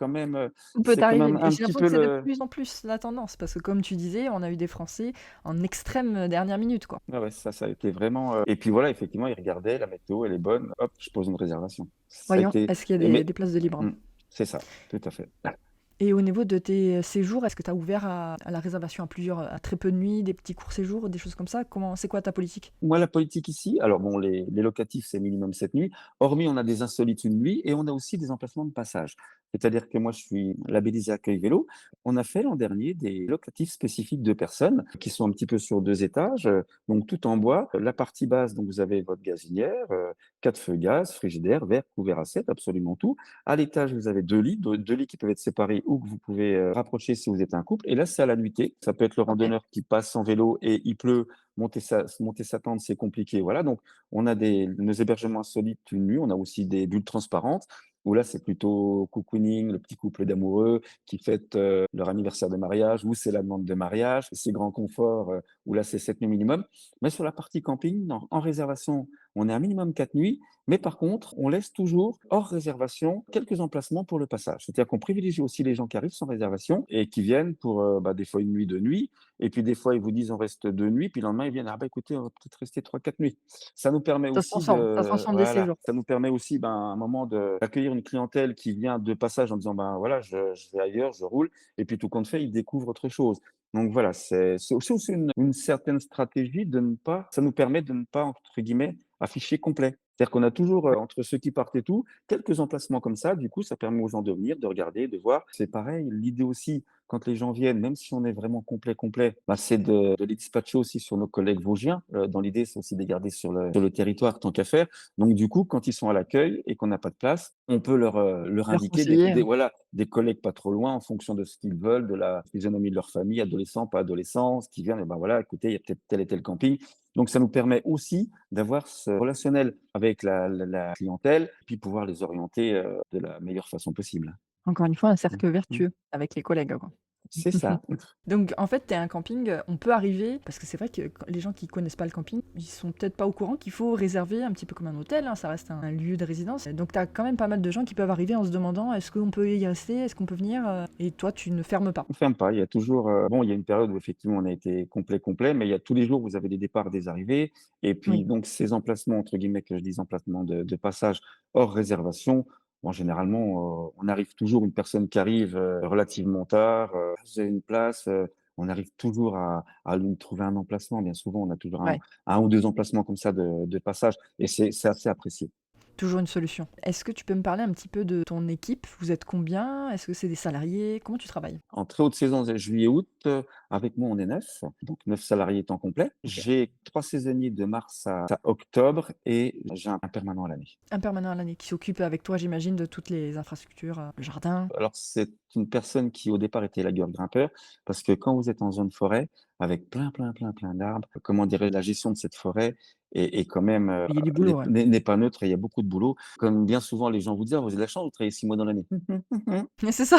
S2: peut
S3: c'est quand
S2: arriver,
S3: même
S2: mais
S3: un
S2: j'ai
S3: petit
S2: l'impression
S3: peu
S2: que c'est de
S3: le
S2: plus en plus la tendance parce que comme tu disais, on a eu des Français en extrême, dernière minute, quoi.
S3: ouais, ouais, ça a été vraiment, et puis voilà, effectivement, ils regardaient, la météo, elle est bonne, hop, je pose une réservation. Ça a
S2: Voyons,
S3: été
S2: est-ce qu'il y a
S3: et mais
S2: des places de libre?
S3: mmh, c'est ça, tout à fait.
S2: Et au niveau de tes séjours, est-ce que tu as ouvert à la réservation à très peu de nuits, des petits courts séjours, des choses comme ça? C'est quoi ta politique?
S3: Moi, la politique ici, alors bon, les locatifs, c'est minimum 7 nuits. Hormis, on a des insolites une nuit et on a aussi des emplacements de passage. C'est-à-dire que moi, je suis labellisé Accueil Vélo. On a fait l'an dernier des locatifs spécifiques de personnes qui sont un petit peu sur 2 étages, donc tout en bois. La partie basse, donc vous avez votre gazinière, 4 feux gaz, frigidaire, verre, couvert assiette, absolument tout. À l'étage, vous avez 2 lits, 2 lits qui peuvent être séparés ou que vous pouvez, rapprocher si vous êtes un couple. Et là, c'est à la nuitée. Ça peut être le
S2: OK.
S3: randonneur qui passe en vélo et il pleut. Monter sa tente, c'est compliqué. Voilà, donc on a nos hébergements insolites une nuit. On a aussi des bulles transparentes où là, c'est plutôt cocooning, le petit couple d'amoureux qui fête leur anniversaire de mariage ou c'est la demande de mariage. C'est grand confort où là, c'est 7 nuits minimum. Mais sur la partie camping, en réservation, on est à minimum 4 nuits. Mais par contre, on laisse toujours hors réservation quelques emplacements pour le passage. C'est-à-dire qu'on privilégie aussi les gens qui arrivent sans réservation et qui viennent pour des fois une nuit, 2 nuits. Et puis des fois, ils vous disent: «On reste 2 nuits», puis le lendemain, ils viennent: «Ah bah écoutez, on va peut-être rester 3 4 nuits». Ça nous permet aussi
S2: Ça se transforme des séjours.
S3: ça nous permet aussi, ben, à un moment d'accueillir une clientèle qui vient de passage en disant: «Ben voilà, je vais ailleurs, je roule», et puis tout compte fait, ils découvrent autre chose. Donc voilà, c'est aussi une certaine stratégie de ne pas ça nous permet de ne pas, entre guillemets, «afficher complet». C'est-à-dire qu'on a toujours, entre ceux qui partent et tout, quelques emplacements comme ça. Du coup, ça permet aux gens de venir, de regarder, de voir. C'est pareil, l'idée aussi, quand les gens viennent, même si on est vraiment complet, bah, c'est de les dispatcher aussi sur nos collègues vosgiens. Dans l'idée, c'est aussi de les garder sur le territoire tant qu'à faire. Donc du coup, quand ils sont à l'accueil et qu'on n'a pas de place, on peut leur
S2: Leur
S3: indiquer
S2: conseiller,
S3: voilà, des collègues pas trop loin en fonction de ce qu'ils veulent, de la physionomie de leur famille, adolescents, pas adolescents, qui viennent et ben voilà, écoutez, il y a peut-être tel et tel camping. Donc ça nous permet aussi d'avoir ce relationnel avec la clientèle, puis pouvoir les orienter, de la meilleure façon possible.
S2: encore une fois, un
S3: Mmh.
S2: cercle
S3: Mmh.
S2: vertueux avec les collègues, quoi.
S3: C'est ça.
S2: Donc en fait, tu es un camping, on peut arriver parce que c'est vrai que les gens qui connaissent pas le camping, ils sont peut-être pas au courant qu'il faut réserver un petit peu comme un hôtel, hein, ça reste un lieu de résidence. Donc tu as quand même pas mal de gens qui peuvent arriver en se demandant est-ce qu'on peut y rester, est-ce qu'on peut venir et toi tu ne fermes pas.
S3: On ferme pas, il y a toujours, bon, il y a une période où effectivement on a été complet, mais il y a tous les jours, vous avez des départs, des arrivées et
S2: Oui.
S3: puis donc ces emplacements entre guillemets que je dis emplacements de passage hors réservation, bon généralement, on arrive toujours une personne qui arrive, relativement tard, «Vous avez une place?» On arrive toujours à lui trouver un emplacement. Bien souvent, on a toujours
S2: Ouais.
S3: un ou 2 emplacements comme ça de passage et c'est assez apprécié.
S2: Toujours une solution. Est-ce que tu peux me parler un petit peu de ton équipe? Vous êtes combien? Est-ce que c'est des salariés? Comment tu travailles?
S3: En très haute saison, c'est juillet-août, avec moi, on est 9, donc 9 salariés temps complet.
S2: OK.
S3: J'ai 3 saisonniers de mars à octobre et j'ai un permanent à l'année.
S2: Un permanent à l'année qui s'occupe avec toi, j'imagine, de toutes les infrastructures, le jardin?
S3: Alors, c'est une personne qui, au départ, était lagueur grimpeur parce que quand vous êtes en zone forêt, avec plein d'arbres, comment dirais-je, la gestion de cette forêt est quand même,
S2: Il y a du boulot, ouais.
S3: n'est pas neutre et il y a beaucoup de boulot. Comme bien souvent les gens vous disent: «Ah, vous avez de la chance, vous travaillez 6 mois dans l'année».
S2: C'est ça.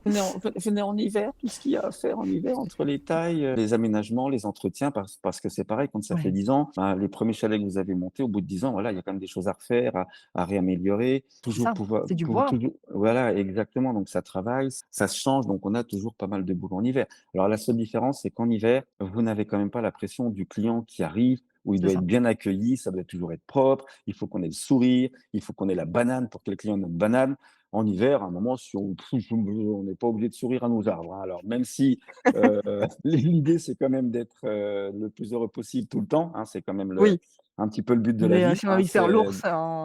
S3: Venez en hiver, tout ce qu'il y a à faire en hiver entre les tailles, les aménagements, les entretiens, parce que c'est pareil, quand ça fait
S2: Ouais,
S3: 10 ans, ben, les premiers chalets que vous avez montés, au bout de 10 ans, voilà, il y a quand même des choses à refaire, à réaméliorer,
S2: c'est
S3: toujours
S2: ça,
S3: pouvoir
S2: c'est du
S3: pour
S2: bois.
S3: toujours voilà, exactement, donc ça travaille, ça se change, donc on a toujours pas mal de boulot en hiver. Alors la seule différence, c'est qu'en hiver, vous n'avez quand même pas la pression du client qui arrive, où il
S2: C'est
S3: doit
S2: ça.
S3: être bien accueilli, ça doit toujours être propre, il faut qu'on ait le sourire, il faut qu'on ait la banane pour que le client ait notre banane. En hiver, à un moment, si on n'est pas obligé de sourire à nos arbres, hein. Alors même si, heu, l'idée, c'est quand même d'être, le plus heureux possible tout le temps, hein, c'est quand même
S2: Oui,
S3: un petit peu le but de la
S2: mais
S3: vie,
S2: si on a
S3: hein,
S2: envie de faire
S3: c'est
S2: l'ours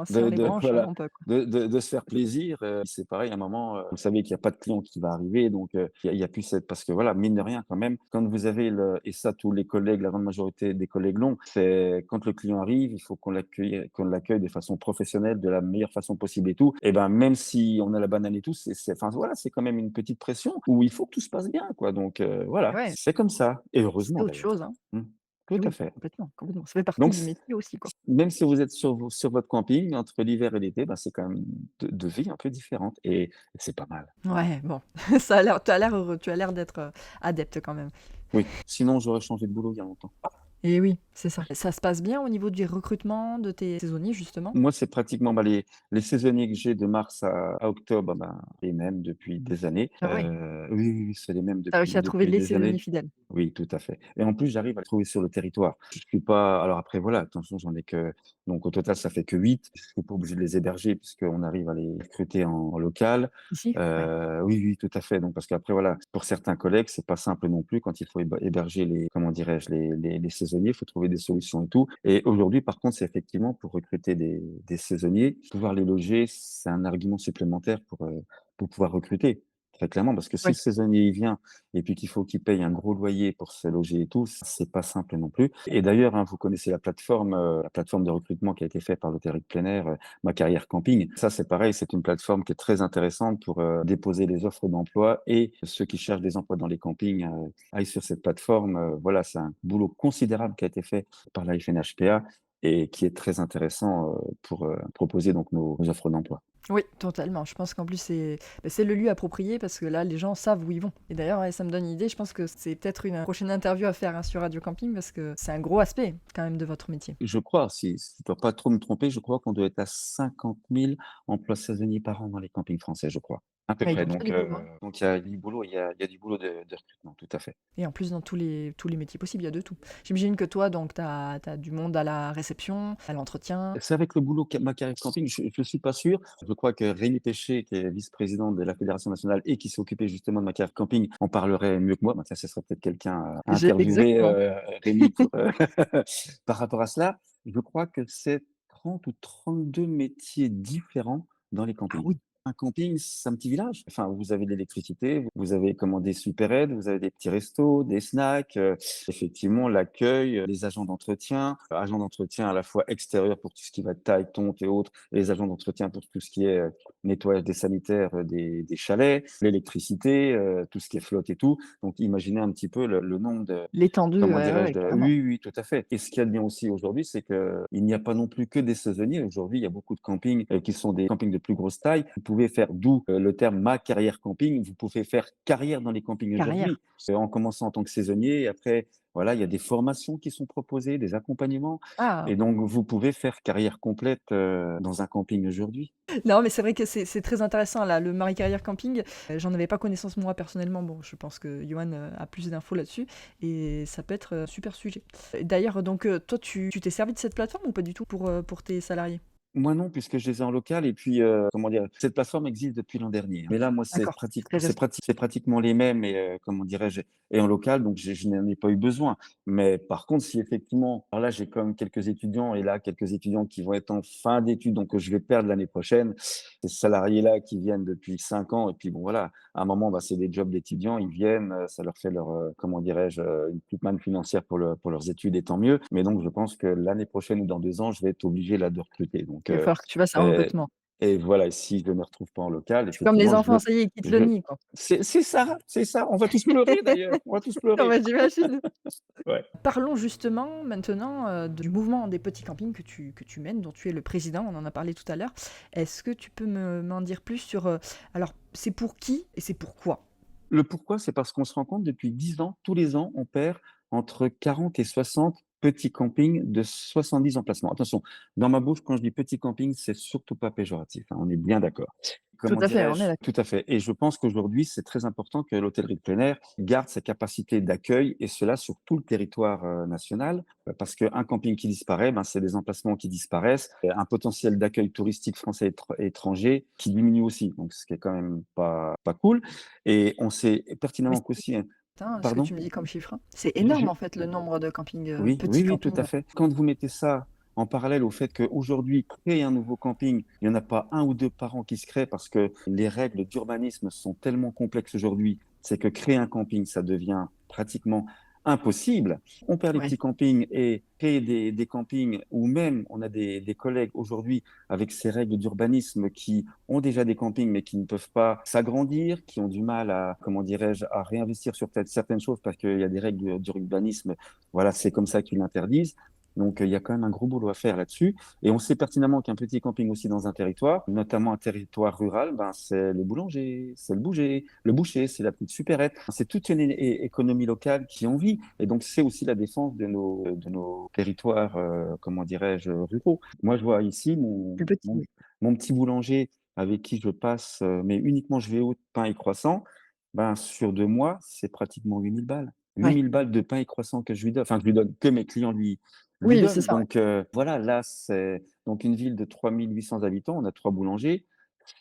S2: sur les branches,
S3: voilà,
S2: on peut, quoi.
S3: de se faire plaisir, c'est pareil à un moment, vous savez qu'il y a pas de client qui va arriver donc il y a plus cette parce que voilà, mine de rien quand même, quand vous avez et ça tous les collègues, la grande majorité des collègues l'ont, c'est quand le client arrive, il faut qu'on l'accueille de façon professionnelle, de la meilleure façon possible et tout et ben, même si on a la banane et tout, c'est enfin voilà, c'est quand même une petite pression où il faut que tout se passe bien quoi donc
S2: Et
S3: voilà,
S2: ouais,
S3: c'est comme ça et
S2: c'est
S3: heureusement
S2: autre
S3: d'ailleurs.
S2: chose, hein.
S3: Mmh. Tout
S2: Puis
S3: à
S2: oui,
S3: fait.
S2: complètement, complètement. Ça fait partie
S3: Donc
S2: du métier aussi, quoi.
S3: même si vous êtes sur votre camping, entre l'hiver et l'été, bah, c'est quand même 2 vies un peu différentes et c'est pas mal.
S2: Ouais, bon, ça a l'air tu as l'air heureux, tu as l'air d'être, adepte quand même.
S3: Oui, sinon j'aurais changé de boulot il y a longtemps.
S2: Et oui, c'est ça. Ça se passe bien au niveau du recrutement de tes saisonniers, justement?
S3: Moi, c'est pratiquement, bah, les saisonniers que j'ai de mars à octobre, ben, les mêmes depuis des années.
S2: Ah ouais,
S3: Oui, oui, oui, c'est les mêmes
S2: tu as réussi à trouver
S3: depuis
S2: les
S3: des
S2: saisonniers
S3: années.
S2: fidèles?
S3: Oui, tout à fait et en plus, j'arrive à les trouver sur le territoire. Je suis pas alors après voilà, attention, j'en ai que donc au total, ça fait que 8. Je suis pas obligé de les héberger puisqu'on arrive à les recruter en local.
S2: Ici? Ouais.
S3: Oui, oui, tout à fait, donc parce qu'après voilà, pour certains collègues, c'est pas simple non plus quand il faut héberger les comment dirais-je? Les saisonniers, il faut trouver des solutions et tout et aujourd'hui, par contre, c'est effectivement pour recruter des saisonniers, pouvoir les loger, c'est un argument supplémentaire pour pouvoir recruter. Très clairement, parce que si
S2: Oui.
S3: le saisonnier, il vient et puis qu'il faut qu'il paye un gros loyer pour se loger et tout, c'est pas simple non plus. Et d'ailleurs, hein, vous connaissez la plateforme de recrutement qui a été faite par l'hôtellerie de plein air, Ma Carrière Camping. Ça, c'est pareil, c'est une plateforme qui est très intéressante pour déposer les offres d'emploi et ceux qui cherchent des emplois dans les campings aillent sur cette plateforme. Voilà, c'est un boulot considérable qui a été fait par la FNHPA et qui est très intéressant pour proposer donc nos offres d'emploi.
S2: Oui, totalement. Je pense qu'en plus, c'est le lieu approprié parce que là, les gens savent où ils vont. Et d'ailleurs, ouais, ça me donne une idée. Je pense que c'est peut-être une prochaine interview à faire hein, sur Radio Camping parce que c'est un gros aspect quand même de votre métier.
S3: Je crois, si je ne dois pas trop me tromper, je crois qu'on doit être à 50 000 emplois saisonniers par an dans les campings français, je crois, à peu
S2: Ouais,
S3: près.
S2: donc il y a du boulot, hein.
S3: Donc il y a du boulot, il y a du boulot de recrutement, tout à fait.
S2: Et en plus, dans tous les métiers possibles, il y a de tout. J'imagine que toi, donc, tu as du monde à la réception, à l'entretien.
S3: C'est avec le boulot Macaire Camping, je ne suis pas sûr. Je crois que Rémi Péché, qui est vice-président de la Fédération nationale et qui s'est occupé justement de Macaire Camping, en parlerait mieux que moi. Ben, ça, ce serait peut-être quelqu'un à interviewer,
S2: Exactement.
S3: Rémi, par rapport à cela. Je crois que c'est 30 ou 32 métiers différents dans les
S2: Ah
S3: campings.
S2: oui,
S3: Un camping, c'est un petit village. Enfin, vous avez de l'électricité, vous avez comment des supérettes, vous avez des petits restos, des snacks, effectivement l'accueil, les agents d'entretien à la fois extérieurs pour tout ce qui va être taille, tonte et autres, et les agents d'entretien pour tout ce qui est nettoyage des sanitaires des chalets, l'électricité, tout ce qui est flotte et tout. Donc, imaginez un petit peu le nombre de
S2: l'étendue,
S3: comment
S2: ouais,
S3: dirais-je?
S2: ouais, clairement.
S3: Oui, oui, tout à fait et ce qu'il y a de bien aussi aujourd'hui, c'est qu'il n'y a pas non plus que des saisonniers. Aujourd'hui, il y a beaucoup de campings, qui sont des campings de plus grosse taille. Vous pouvez faire, d'où le terme ma carrière camping, vous pouvez faire carrière dans les campings
S2: Carrière.
S3: aujourd'hui. En commençant en tant que saisonnier, après, voilà, il y a des formations qui sont proposées, des accompagnements.
S2: Ah!
S3: Et donc, vous pouvez faire carrière complète dans un camping aujourd'hui.
S2: Non, mais c'est vrai que c'est très intéressant là, le Marie Carrière Camping. J'en avais pas connaissance moi personnellement. Bon, je pense que Johan a plus d'infos là-dessus et ça peut être un super sujet. D'ailleurs, donc toi, tu t'es servi de cette plateforme ou pas du tout pour tes salariés?
S3: Moi non, puisque je les ai en local et puis, comment dire? Cette plateforme existe depuis l'an dernier, hein. Mais là, moi,
S2: D'accord, très récent.
S3: c'est pratiquement les mêmes et comment dirais-je? Et en local, donc je n'en ai pas eu besoin. Mais par contre, si effectivement alors là, j'ai quand même quelques étudiants et là, quelques étudiants qui vont être en fin d'études, donc que je vais perdre l'année prochaine. Ces salariés-là qui viennent depuis 5 ans et puis bon, voilà, à un moment, bah, c'est des jobs d'étudiants, ils viennent, ça leur fait leur, comment dirais-je? Une petite manne financière pour leurs études et tant mieux. Mais donc je pense que l'année prochaine ou dans 2 ans, je vais être obligé là de recruter. Donc
S2: Il va falloir que tu fasses un
S3: et
S2: recrutement.
S3: et voilà, et si je ne me retrouve pas en local,
S2: C'est comme les
S3: effectivement,
S2: enfants, ça y est, ils quittent le
S3: je
S2: nid, quoi.
S3: c'est ça, on va tous pleurer d'ailleurs, on va tous
S2: Non,
S3: pleurer.
S2: mais j'imagine.
S3: Ouais.
S2: Parlons justement maintenant du mouvement des petits campings que tu mènes, dont tu es le président, on en a parlé tout à l'heure. Est-ce que tu peux m'en dire plus sur... alors, c'est pour qui et c'est pourquoi?
S3: Le pourquoi, c'est parce qu'on se rend compte depuis 10 ans, tous les ans, on perd entre 40 et 60 petits campings de 70 emplacements. Attention, dans ma bouche, quand je dis petit camping, c'est surtout pas péjoratif, hein, on est bien d'accord.
S2: Tout
S3: Comment
S2: à fait, on est
S3: dirais-je?
S2: d'accord.
S3: Tout à fait. Et je pense qu'aujourd'hui, c'est très important que l'hôtellerie de plein air garde sa capacité d'accueil et cela sur tout le territoire national, parce qu'un camping qui disparaît, ben, c'est des emplacements qui disparaissent, et un potentiel d'accueil touristique français et étranger qui diminue aussi, donc ce qui est quand même pas cool. Et on sait
S2: Mais
S3: pertinemment qu'aussi,
S2: putain, ce que
S3: pardon?
S2: tu me dis comme chiffre, hein. C'est
S3: Je
S2: énorme
S3: je
S2: en fait le nombre de campings,
S3: oui,
S2: petits
S3: oui, oui, tout à
S2: campings.
S3: fait. Quand vous mettez ça en parallèle au fait qu'aujourd'hui, créer un nouveau camping, il n'y en a pas un ou 2 par an qui se créent parce que les règles d'urbanisme sont tellement complexes aujourd'hui, c'est que créer un camping, ça devient pratiquement impossible. On perd les
S2: Ouais,
S3: petits campings et créer des campings ou même on a des collègues aujourd'hui avec ces règles d'urbanisme qui ont déjà des campings mais qui ne peuvent pas s'agrandir, qui ont du mal à, comment dirais-je, à réinvestir sur peut-être certaines choses parce qu'il y a des règles d'urbanisme, voilà, c'est comme ça qu'ils l'interdisent. Donc, il y a quand même un gros boulot à faire là-dessus. Et on sait pertinemment qu'un petit camping aussi dans un territoire, notamment un territoire rural, ben, c'est le boulanger, c'est le boucher, c'est la petite supérette. C'est toute une économie locale qui en vit. Et donc, c'est aussi la défense de nos territoires, comment dirais-je, ruraux. Moi, je vois ici
S2: plus petit. Oui.
S3: mon petit boulanger avec qui je passe, mais uniquement je vais au pain et croissant, ben, sur 2 mois, c'est pratiquement 8 000 balles. Huit
S2: Ouais.
S3: mille balles de pain et croissant que je lui donne, enfin, que je lui donne, que mes clients lui
S2: Oui, c'est
S3: donne.
S2: ça. Ouais.
S3: Donc, voilà, là, c'est donc une ville de 3 800 habitants, on a 3 boulangers.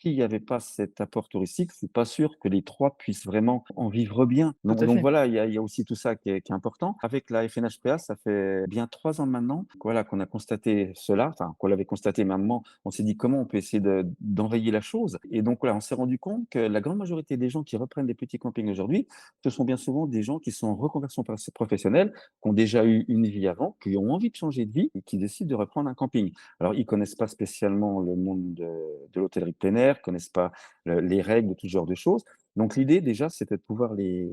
S3: S'il n'y avait pas cet apport touristique, je suis pas sûr que les 3 puissent vraiment en vivre bien.
S2: Tout à
S3: Donc
S2: fait.
S3: voilà, il y a aussi tout ça qui est important. Avec la FNHPA, ça fait bien 3 ans maintenant, voilà, qu'on a constaté cela, enfin, qu'on l'avait constaté, mais à un moment, on s'est dit: «Comment on peut essayer d'enrayer la chose?» Et donc voilà, on s'est rendu compte que la grande majorité des gens qui reprennent des petits campings aujourd'hui, ce sont bien souvent des gens qui sont en reconversion professionnelle, qui ont déjà eu une vie avant, qui ont envie de changer de vie et qui décident de reprendre un camping. Alors, ils connaissent pas spécialement le monde de l'hôtellerie de plein air, connaissent pas les règles, tout ce genre de choses. Donc, l'idée, déjà, c'était de pouvoir les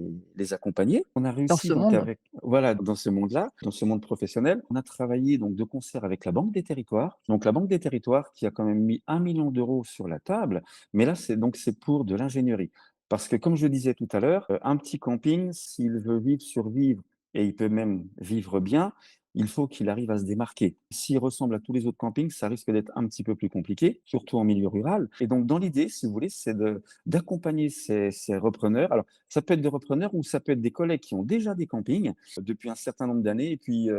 S3: accompagner. On a
S2: Dans
S3: réussi
S2: ce
S3: donc
S2: monde.
S3: avec, voilà, dans ce monde-là, dans ce monde professionnel, on a travaillé donc de concert avec la Banque des Territoires. Donc, la Banque des Territoires qui a quand même mis 1 million d'euros sur la table. Mais là, c'est pour de l'ingénierie. Parce que, comme je le disais tout à l'heure, un petit camping, s'il veut vivre, survivre et il peut même vivre bien, il faut qu'il arrive à se démarquer. S'il ressemble à tous les autres campings, ça risque d'être un petit peu plus compliqué, surtout en milieu rural. Et donc, dans l'idée, si vous voulez, c'est d'accompagner ces repreneurs. Alors, ça peut être des repreneurs ou ça peut être des collègues qui ont déjà des campings depuis un certain nombre d'années et puis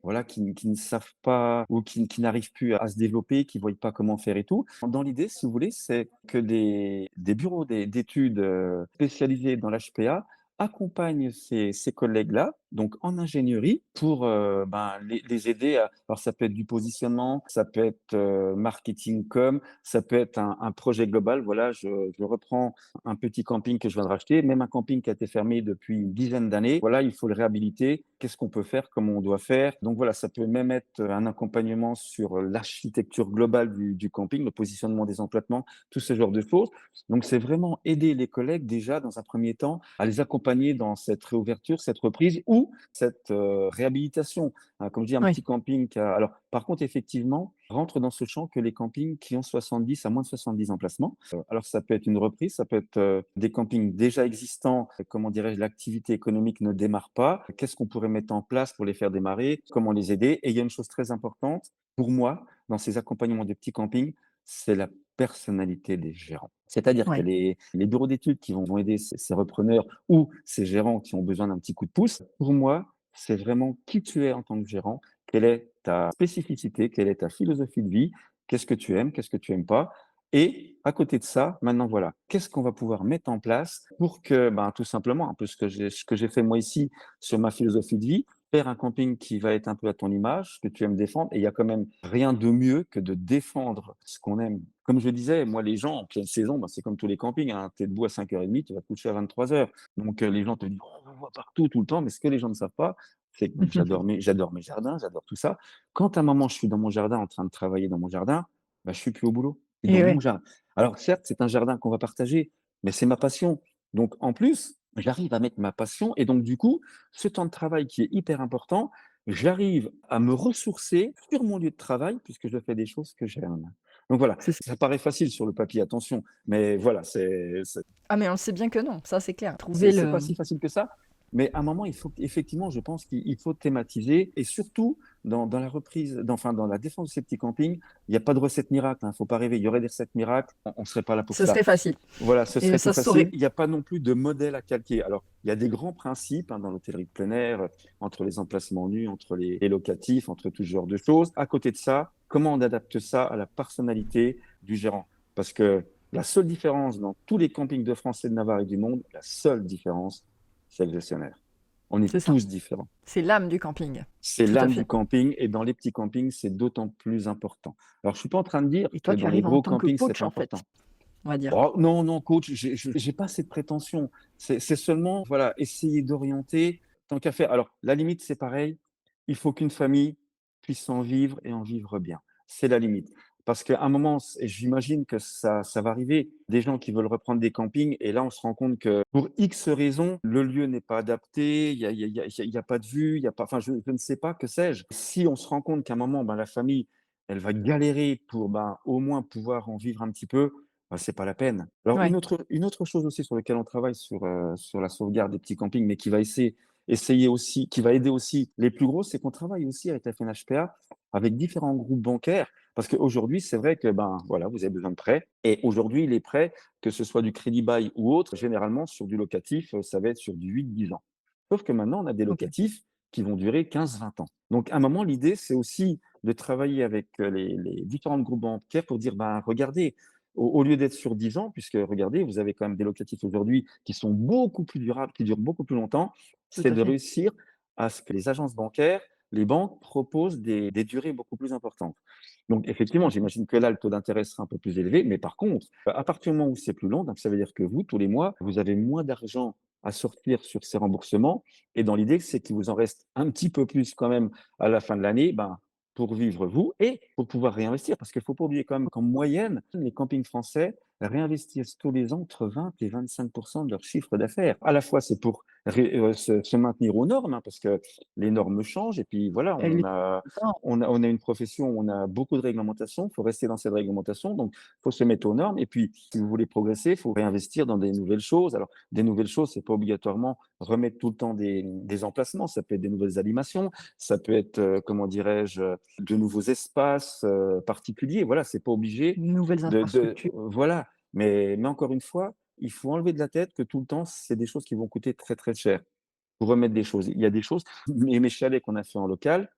S3: voilà, qui ne savent pas ou qui n'arrivent plus à se développer, qui ne voient pas comment faire et tout. Dans l'idée, si vous voulez, c'est que des bureaux d'études spécialisés dans l'HPA accompagne ces collègues-là, donc en ingénierie, pour ben, les aider à. Alors, ça peut être du positionnement, ça peut être marketing com, ça peut être un projet global. Voilà, je reprends un petit camping que je viens de racheter, même un camping qui a été fermé depuis une dizaine d'années. Voilà, il faut le réhabiliter. Qu'est-ce qu'on peut faire, comment on doit faire. Donc voilà, ça peut même être un accompagnement sur l'architecture globale du camping, le positionnement des emplacements, tout ce genre de choses. Donc c'est vraiment aider les collègues déjà dans un premier temps à les accompagner dans cette réouverture, cette reprise ou cette réhabilitation. Comme je dis, un
S2: Oui.
S3: petit camping. Alors par contre, effectivement, rentrent dans ce champ que les campings qui ont 70 à moins de 70 emplacements. Alors ça peut être une reprise, ça peut être des campings déjà existants, comment dirais-je, l'activité économique ne démarre pas. Qu'est-ce qu'on pourrait mettre en place pour les faire démarrer? Comment les aider? Et il y a une chose très importante pour moi dans ces accompagnements de petits campings, c'est la personnalité des gérants. C'est-à-dire que
S2: Ouais,
S3: les bureaux d'études qui vont aider ces repreneurs ou ces gérants qui ont besoin d'un petit coup de pouce, pour moi, c'est vraiment qui tu es en tant que gérant, quelle est ta spécificité, quelle est ta philosophie de vie, qu'est-ce que tu aimes, qu'est-ce que tu aimes pas. Et à côté de ça, maintenant voilà, qu'est-ce qu'on va pouvoir mettre en place pour que, ben, tout simplement, un peu ce que j'ai fait moi ici sur ma philosophie de vie, faire un camping qui va être un peu à ton image, que tu aimes défendre. Et il y a quand même rien de mieux que de défendre ce qu'on aime. Comme je disais, moi, les gens en pleine saison, ben, c'est comme tous les campings, hein, tu es debout à 5h30, tu vas te coucher à 23h. Donc, les gens te disent, oh, on voit partout, tout le temps. Mais ce que les gens ne savent pas, c'est que j'adore mes jardins, j'adore tout ça. Quand à un moment, je suis dans mon jardin, en train de travailler dans mon jardin, ben, je suis plus au boulot. Je suis
S2: et
S3: dans mon
S2: ouais,
S3: jardin. Alors, certes, c'est un jardin qu'on va partager, mais c'est ma passion. Donc, en plus, j'arrive à mettre ma passion. Et donc, du coup, ce temps de travail qui est hyper important, j'arrive à me ressourcer sur mon lieu de travail puisque je fais des choses que j'aime. Donc voilà,
S2: c'est ça.
S3: ça paraît facile sur le papier, attention, mais voilà,
S2: Ah, mais on le sait bien que non, ça c'est clair. Trouver
S3: c'est pas
S2: le...
S3: si facile que ça. Mais à un moment, il faut effectivement, je pense qu'il faut thématiser et surtout dans la reprise, enfin dans la défense de ces petits campings, il n'y a pas de recette miracle. Il ne faut pas rêver. Il y aurait des recettes miracles, on ne serait pas là pour
S2: Ce
S3: ça.
S2: serait facile.
S3: Voilà, ce
S2: Et
S3: serait tout
S2: ça se
S3: facile.
S2: saurait.
S3: Il n'y a pas non plus de modèle à calquer. Alors, il y a des grands principes dans l'hôtellerie de plein air, entre les emplacements nus, entre les locatifs, entre tout ce genre de choses. À côté de ça, comment on adapte ça à la personnalité du gérant? Parce que la seule différence dans tous les campings de France et de Navarre et du monde, la seule différence, c'est le gestionnaire. On
S2: C'est
S3: est
S2: ça.
S3: tous différents.
S2: C'est l'âme du camping.
S3: C'est
S2: Tout à
S3: l'âme du
S2: fait.
S3: camping et dans les petits campings, c'est d'autant plus important. Alors, je suis pas en train de dire
S2: Et
S3: que
S2: toi, tu
S3: dans les
S2: arrives en
S3: gros
S2: tant que
S3: campings, c'est
S2: coach,
S3: pas
S2: en fait,
S3: important.
S2: on va dire.
S3: Oh, non, non, coach, j'ai pas cette prétention. C'est seulement, voilà, essayer d'orienter tant qu'à faire. Alors, la limite, c'est pareil. Il faut qu'une famille puisse en vivre et en vivre bien. C'est la limite. Parce qu'à un moment, et j'imagine que ça va arriver, des gens qui veulent reprendre des campings, et là, on se rend compte que pour X raisons, le lieu n'est pas adapté, il y a pas de vue, il y a pas, enfin, je ne sais pas, que sais-je. Si on se rend compte qu'à un moment, ben, la famille, elle va galérer pour ben, au moins pouvoir en vivre un petit peu, bah, c'est pas la peine. Alors
S2: Ouais,
S3: une autre chose aussi sur laquelle on travaille sur la sauvegarde des petits campings, mais qui va essayer aussi, qui va aider aussi les plus gros, c'est qu'on travaille aussi avec la FNHPA, avec différents groupes bancaires, parce qu'aujourd'hui, c'est vrai que ben voilà, vous avez besoin de prêts, et aujourd'hui, les prêts, que ce soit du crédit bail ou autre, généralement sur du locatif, ça va être sur du 8 10 ans. Sauf que maintenant, on a des
S2: ok.
S3: locatifs qui vont durer 15 20 ans. Donc à un moment, l'idée, c'est aussi de travailler avec les différents groupes bancaires pour dire, ben regardez, au lieu d'être sur 10 ans, puisque regardez, vous avez quand même des locatifs aujourd'hui qui sont beaucoup plus durables, qui durent beaucoup plus longtemps,
S2: Tout
S3: c'est
S2: à
S3: de
S2: fait.
S3: réussir à ce que les agences bancaires, les banques proposent des durées beaucoup plus importantes. Donc
S2: Tout
S3: effectivement,
S2: à fait.
S3: j'imagine que là, le taux d'intérêt sera un peu plus élevé, mais par contre, à partir du moment où c'est plus long, donc ça veut dire que vous, tous les mois, vous avez moins d'argent à sortir sur ces remboursements, et dans l'idée, c'est qu'il vous en reste un petit peu plus quand même à la fin de l'année, ben, pour vivre vous et pour pouvoir réinvestir. Parce qu'il ne faut pas oublier quand même qu'en moyenne, les campings français réinvestissent tous les ans entre 20 et 25 de leur chiffre d'affaires. À la fois, c'est pour se maintenir aux normes, hein, parce que les normes changent. Et puis voilà,
S2: Elle lui-
S3: on a une profession, on a beaucoup de réglementations. Il faut rester dans cette réglementation. Donc, il faut se mettre aux normes. Et puis, si vous voulez progresser, il faut réinvestir dans des nouvelles choses. Alors, des nouvelles choses, c'est pas obligatoirement remettre tout le temps des emplacements. Ça peut être des nouvelles animations. Ça peut être, comment dirais-je, de nouveaux espaces particuliers. Voilà, c'est pas obligé
S2: Nouvelles infrastructures.
S3: voilà. Mais encore une fois, il faut enlever de la tête que tout le temps, c'est des choses qui vont coûter très très cher. Pour remettre des choses. Il y a des choses, mes chalets qu'on a fait en local,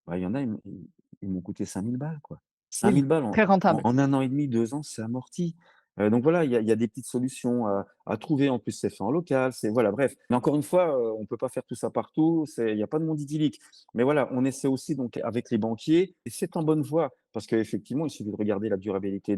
S3: bah, il y en a, ils m'ont coûté 5 000 balles, quoi. cinq
S2: Oui,
S3: mille balles
S2: très rentable.
S3: en 1 an et demi, 2 ans, c'est amorti. Donc voilà, il y a des petites solutions à trouver. En plus, c'est fait en local, c'est voilà, bref. Mais encore une fois, on peut pas faire tout ça partout, il y a pas de monde idyllique. Mais voilà, on essaie aussi donc avec les banquiers et c'est en bonne voie parce qu'effectivement, il suffit de regarder la durabilité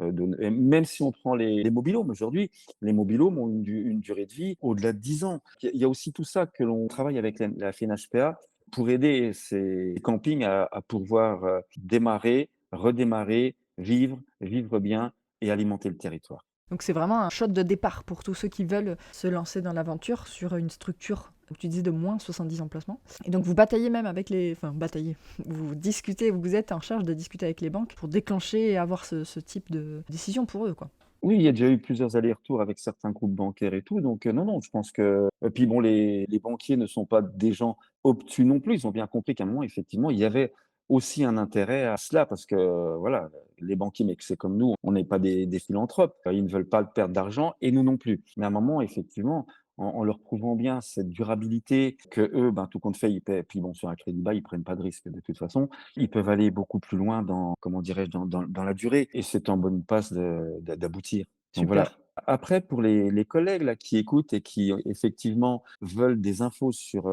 S3: et même si on prend les mobil-homes aujourd'hui, les mobil-homes ont une durée de vie au-delà de 10 ans. Il y a aussi tout ça que l'on travaille avec la FNHPA pour aider ces campings à pouvoir démarrer, redémarrer, vivre bien et alimenter le territoire.
S2: Donc c'est vraiment un shot de départ pour tous ceux qui veulent se lancer dans l'aventure sur une structure Donc tu disais de moins 70 emplacements. Et donc vous bataillez même avec les... Enfin, bataillez. Vous discutez, vous êtes en charge de discuter avec les banques pour déclencher et avoir ce type de décision pour eux, quoi.
S3: Oui, il y a déjà eu plusieurs allers-retours avec certains groupes bancaires et tout, donc non, non, je pense que et puis bon, les banquiers ne sont pas des gens obtus non plus. Ils ont bien compris qu'à un moment, effectivement, il y avait aussi un intérêt à cela parce que, voilà, les banquiers, mais que c'est comme nous, on n'est pas des philanthropes. Ils ne veulent pas perdre d'argent et nous non plus. Mais à un moment, effectivement, en leur prouvant bien cette durabilité qu'eux, ben, tout compte fait, ils paient puis bon, sur un crédit bas, ils prennent pas de risque de toute façon. Ils peuvent aller beaucoup plus loin dans, comment dirais-je, dans la durée et c'est en bonne passe d'aboutir. Donc voilà.
S2: Super.
S3: Après, pour les collègues là, qui écoutent et qui effectivement veulent des infos sur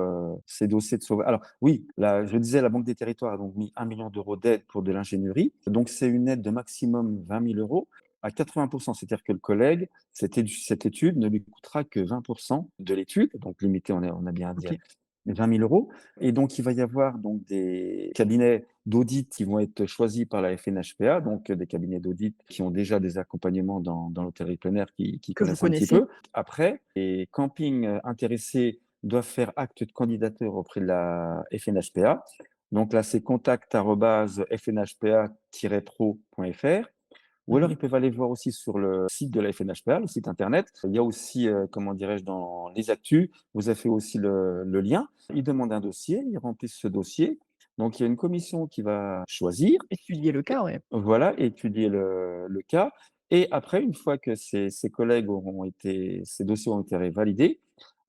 S3: ces dossiers de sauvegarde. Alors oui, là, je disais, la Banque des Territoires a donc mis 1 million d'euros d'aide pour de l'ingénierie. Donc c'est une aide de maximum 20 000 euros à 80%. C'est-à-dire que le collègue, cette étude ne lui coûtera que 20% de l'étude, donc limité, on a bien dit
S2: Ok.
S3: 20 000 euros. Et donc, il va y avoir donc des cabinets d'audit qui vont être choisis par la FNHPA, donc des cabinets d'audit qui ont déjà des accompagnements dans l'hôtellerie plein air, qui
S2: Que vous
S3: connaissent un petit
S2: connaissez.
S3: peu. Après, les campings intéressés doivent faire acte de candidature auprès de la FNHPA. Donc là, c'est contact@fnhpa-pro.fr. Ou alors,
S2: Mhm.
S3: ils peuvent aller voir aussi sur le site de la FNHPA, le site internet. Il y a aussi, comment dirais-je, dans les actus, vous avez fait aussi le lien. Ils demandent un dossier, ils remplissent ce dossier. Donc, il y a une commission qui va choisir,
S2: Étudier le cas, ouais.
S3: voilà, étudier le cas. Et après, une fois que ces collègues ces dossiers ont été validés,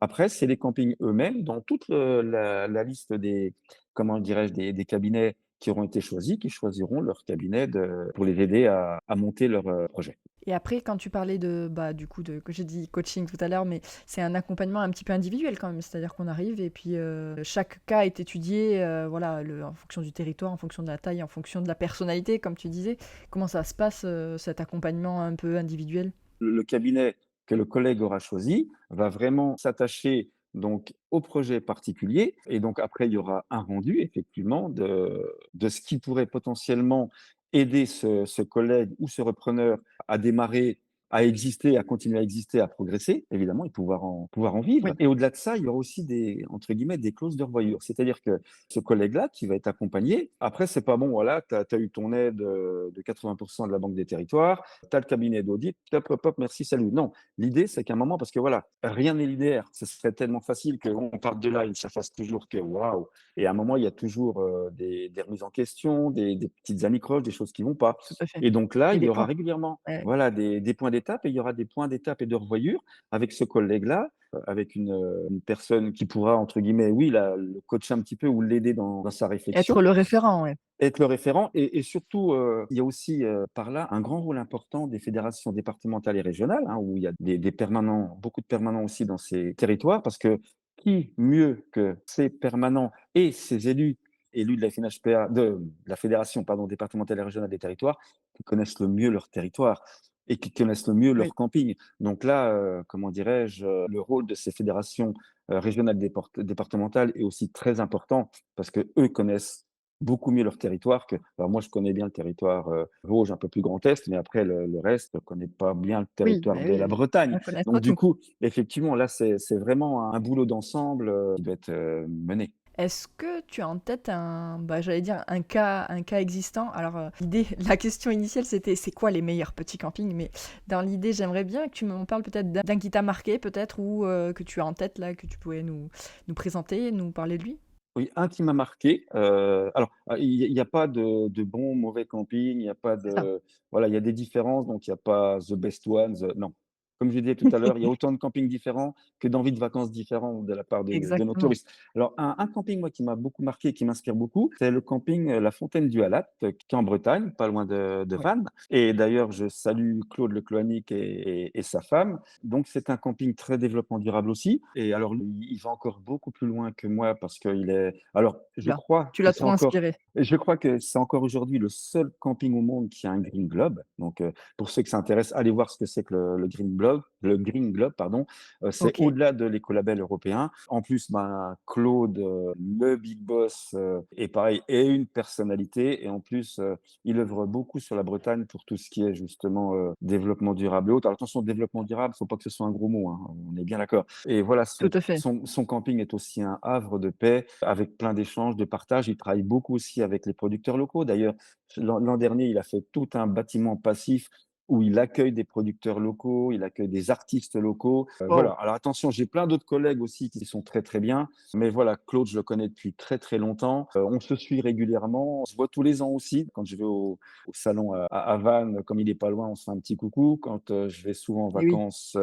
S3: après, c'est les campings eux-mêmes, dans toute la liste des, comment dirais-je, des cabinets qui auront été choisis, qui choisiront leur cabinet pour les aider à monter leur projet.
S2: Et après, quand tu parlais de, bah, du coup, que j'ai dit coaching tout à l'heure, mais c'est un accompagnement un petit peu individuel quand même. C'est-à-dire qu'on arrive et puis chaque cas est étudié, voilà, en fonction du territoire, en fonction de la taille, en fonction de la personnalité, comme tu disais. Comment ça se passe, cet accompagnement un peu individuel?
S3: Le cabinet que le collègue aura choisi va vraiment s'attacher donc au projet particulier et donc après il y aura un rendu effectivement de ce qui pourrait potentiellement aider ce collègue ou ce repreneur à démarrer, à exister, à continuer à exister, à progresser évidemment et pouvoir en vivre.
S2: Oui,
S3: Et au-delà de ça, il y aura aussi des, entre guillemets, des clauses de revoyure. C'est-à-dire que ce collègue-là qui va être accompagné, après c'est pas bon, voilà, tu as eu ton aide de 80% de la Banque des Territoires, tu as le cabinet d'audit, top, hop, hop, merci, salut. Non, l'idée, c'est qu'à un moment, parce que voilà, rien n'est linéaire. Ce serait tellement facile qu'on parte de là et que ça fasse toujours que waouh. Et à un moment, il y a toujours des remises en question, des petites anicroches, des choses qui vont pas.
S2: tout à fait.
S3: Et donc là,
S2: Et
S3: il y
S2: des
S3: aura
S2: points.
S3: régulièrement
S2: Ouais.
S3: voilà, des points d'étape et il y aura des points d'étape et de revoyure avec ce collègue-là, avec une personne qui pourra, entre guillemets, oui, le coacher un petit peu ou l'aider dans sa
S2: Être
S3: réflexion,
S2: le référent, ouais.
S3: être le référent et surtout, il y a aussi, par là, un grand rôle important des fédérations départementales et régionales, hein, où il y a des permanents, beaucoup de permanents aussi dans ces territoires, parce que qui mieux que ces permanents et ces élus de la FNHPA, de la fédération, pardon, départementale et régionale des territoires, qui connaissent le mieux leur territoire et qui connaissent le mieux
S2: Oui.
S3: leur camping. Donc là, comment dirais-je, le rôle de ces fédérations régionales départementales est aussi très important parce que eux connaissent beaucoup mieux leur territoire que. Alors moi, je connais bien le territoire Vosges, un peu plus Grand Est, mais après le reste, je ne connais pas bien le
S2: Oui,
S3: territoire
S2: bah
S3: de
S2: oui,
S3: la
S2: oui.
S3: Bretagne.
S2: Bien connaître
S3: Donc du
S2: tout.
S3: coup, effectivement, là, c'est vraiment un boulot d'ensemble qui doit être mené.
S2: Est-ce que tu as en tête un, bah, j'allais dire un cas existant? Alors, l'idée, la question initiale, c'était c'est quoi les meilleurs petits campings? Mais dans l'idée, j'aimerais bien que tu m'en parles peut-être d'un qui t'a marqué, peut-être, ou que tu as en tête là, que tu pourrais nous présenter, nous parler de lui.
S3: Oui, un qui m'a marqué, alors, il y a pas de bon, mauvais camping, il y a pas
S2: C'est ça.
S3: de voilà, il y a des différences, donc il y a pas the best ones, non. Comme je disais tout à l'heure, il y a autant de campings différents que d'envies de vacances différents de la part de nos
S2: Exactement.
S3: touristes. Alors un camping, moi, qui m'a beaucoup marqué et qui m'inspire beaucoup, c'est le camping, La Fontaine du Halat, qui est en Bretagne, pas loin de
S2: Ouais.
S3: Vannes et d'ailleurs, je salue Claude Le Cloanic et sa femme. Donc c'est un camping très développement durable aussi et alors lui, il va encore beaucoup plus loin que moi parce qu'il est alors
S2: Là, tu l'as trop inspiré.
S3: je crois que c'est encore aujourd'hui le seul camping au monde qui a un Green Globe. Donc pour ceux qui s'intéressent, allez voir ce que c'est que le Green Globe. Green Globe, pardon. C'est
S2: OK.
S3: au-delà de l'écolabel européen. En plus, ben, Claude, le big boss, est pareil, est une personnalité et en plus, il œuvre beaucoup sur la Bretagne pour tout ce qui est justement, développement durable et autres. Alors attention, développement durable, faut pas que ce soit un gros mot, hein, on est bien d'accord. Et voilà,
S2: Tout à fait.
S3: son camping est aussi un havre de paix avec plein d'échanges, de partage. Il travaille beaucoup aussi avec les producteurs locaux. D'ailleurs, l'an dernier, il a fait tout un bâtiment passif où il accueille des producteurs locaux, il accueille des artistes locaux. Voilà.
S2: Waouh!
S3: Alors attention, j'ai plein d'autres collègues aussi qui sont très très bien, mais voilà, Claude, je le connais depuis très très longtemps. On se suit régulièrement, on se voit tous les ans aussi. Quand je vais au salon à Vannes, comme il est pas loin, on se fait un petit coucou. Quand je vais souvent en
S2: Et oui.
S3: vacances,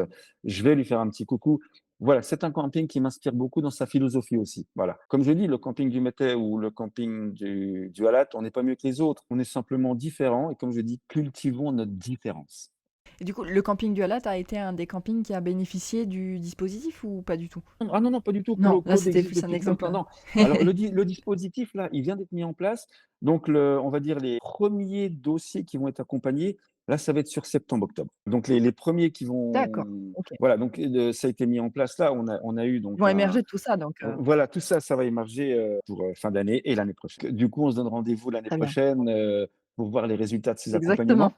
S3: je vais lui faire un petit coucou. Voilà, c'est un camping qui m'inspire beaucoup dans sa philosophie aussi. Voilà. Comme je dis, le camping du Métais ou le camping du Halat, on n'est pas mieux que les autres. On est simplement différents et comme je dis, cultivons notre différence.
S2: Et du coup, le camping du Halat a été un des campings qui a bénéficié du dispositif ou pas du tout?
S3: Ah non, non, pas du tout.
S2: Non, là,
S3: Claude
S2: c'était
S3: existe
S2: plus un
S3: depuis très longtemps.
S2: exemple.
S3: Non. Alors, le dispositif, là, il vient d'être mis en place. Donc, on va dire les premiers dossiers qui vont être accompagnés, là, ça va être sur septembre-octobre. Donc, les premiers qui
S2: D'accord,
S3: vont.
S2: OK.
S3: Voilà, donc ça a été mis en place là. On a eu
S2: Ils
S3: donc
S2: vont émerger de tout ça donc
S3: voilà, tout ça, ça va émerger pour fin d'année et l'année prochaine. Du coup, on se donne rendez-vous l'année
S2: très bien.
S3: prochaine pour voir les résultats de ces
S2: Exactement,
S3: accompagnements.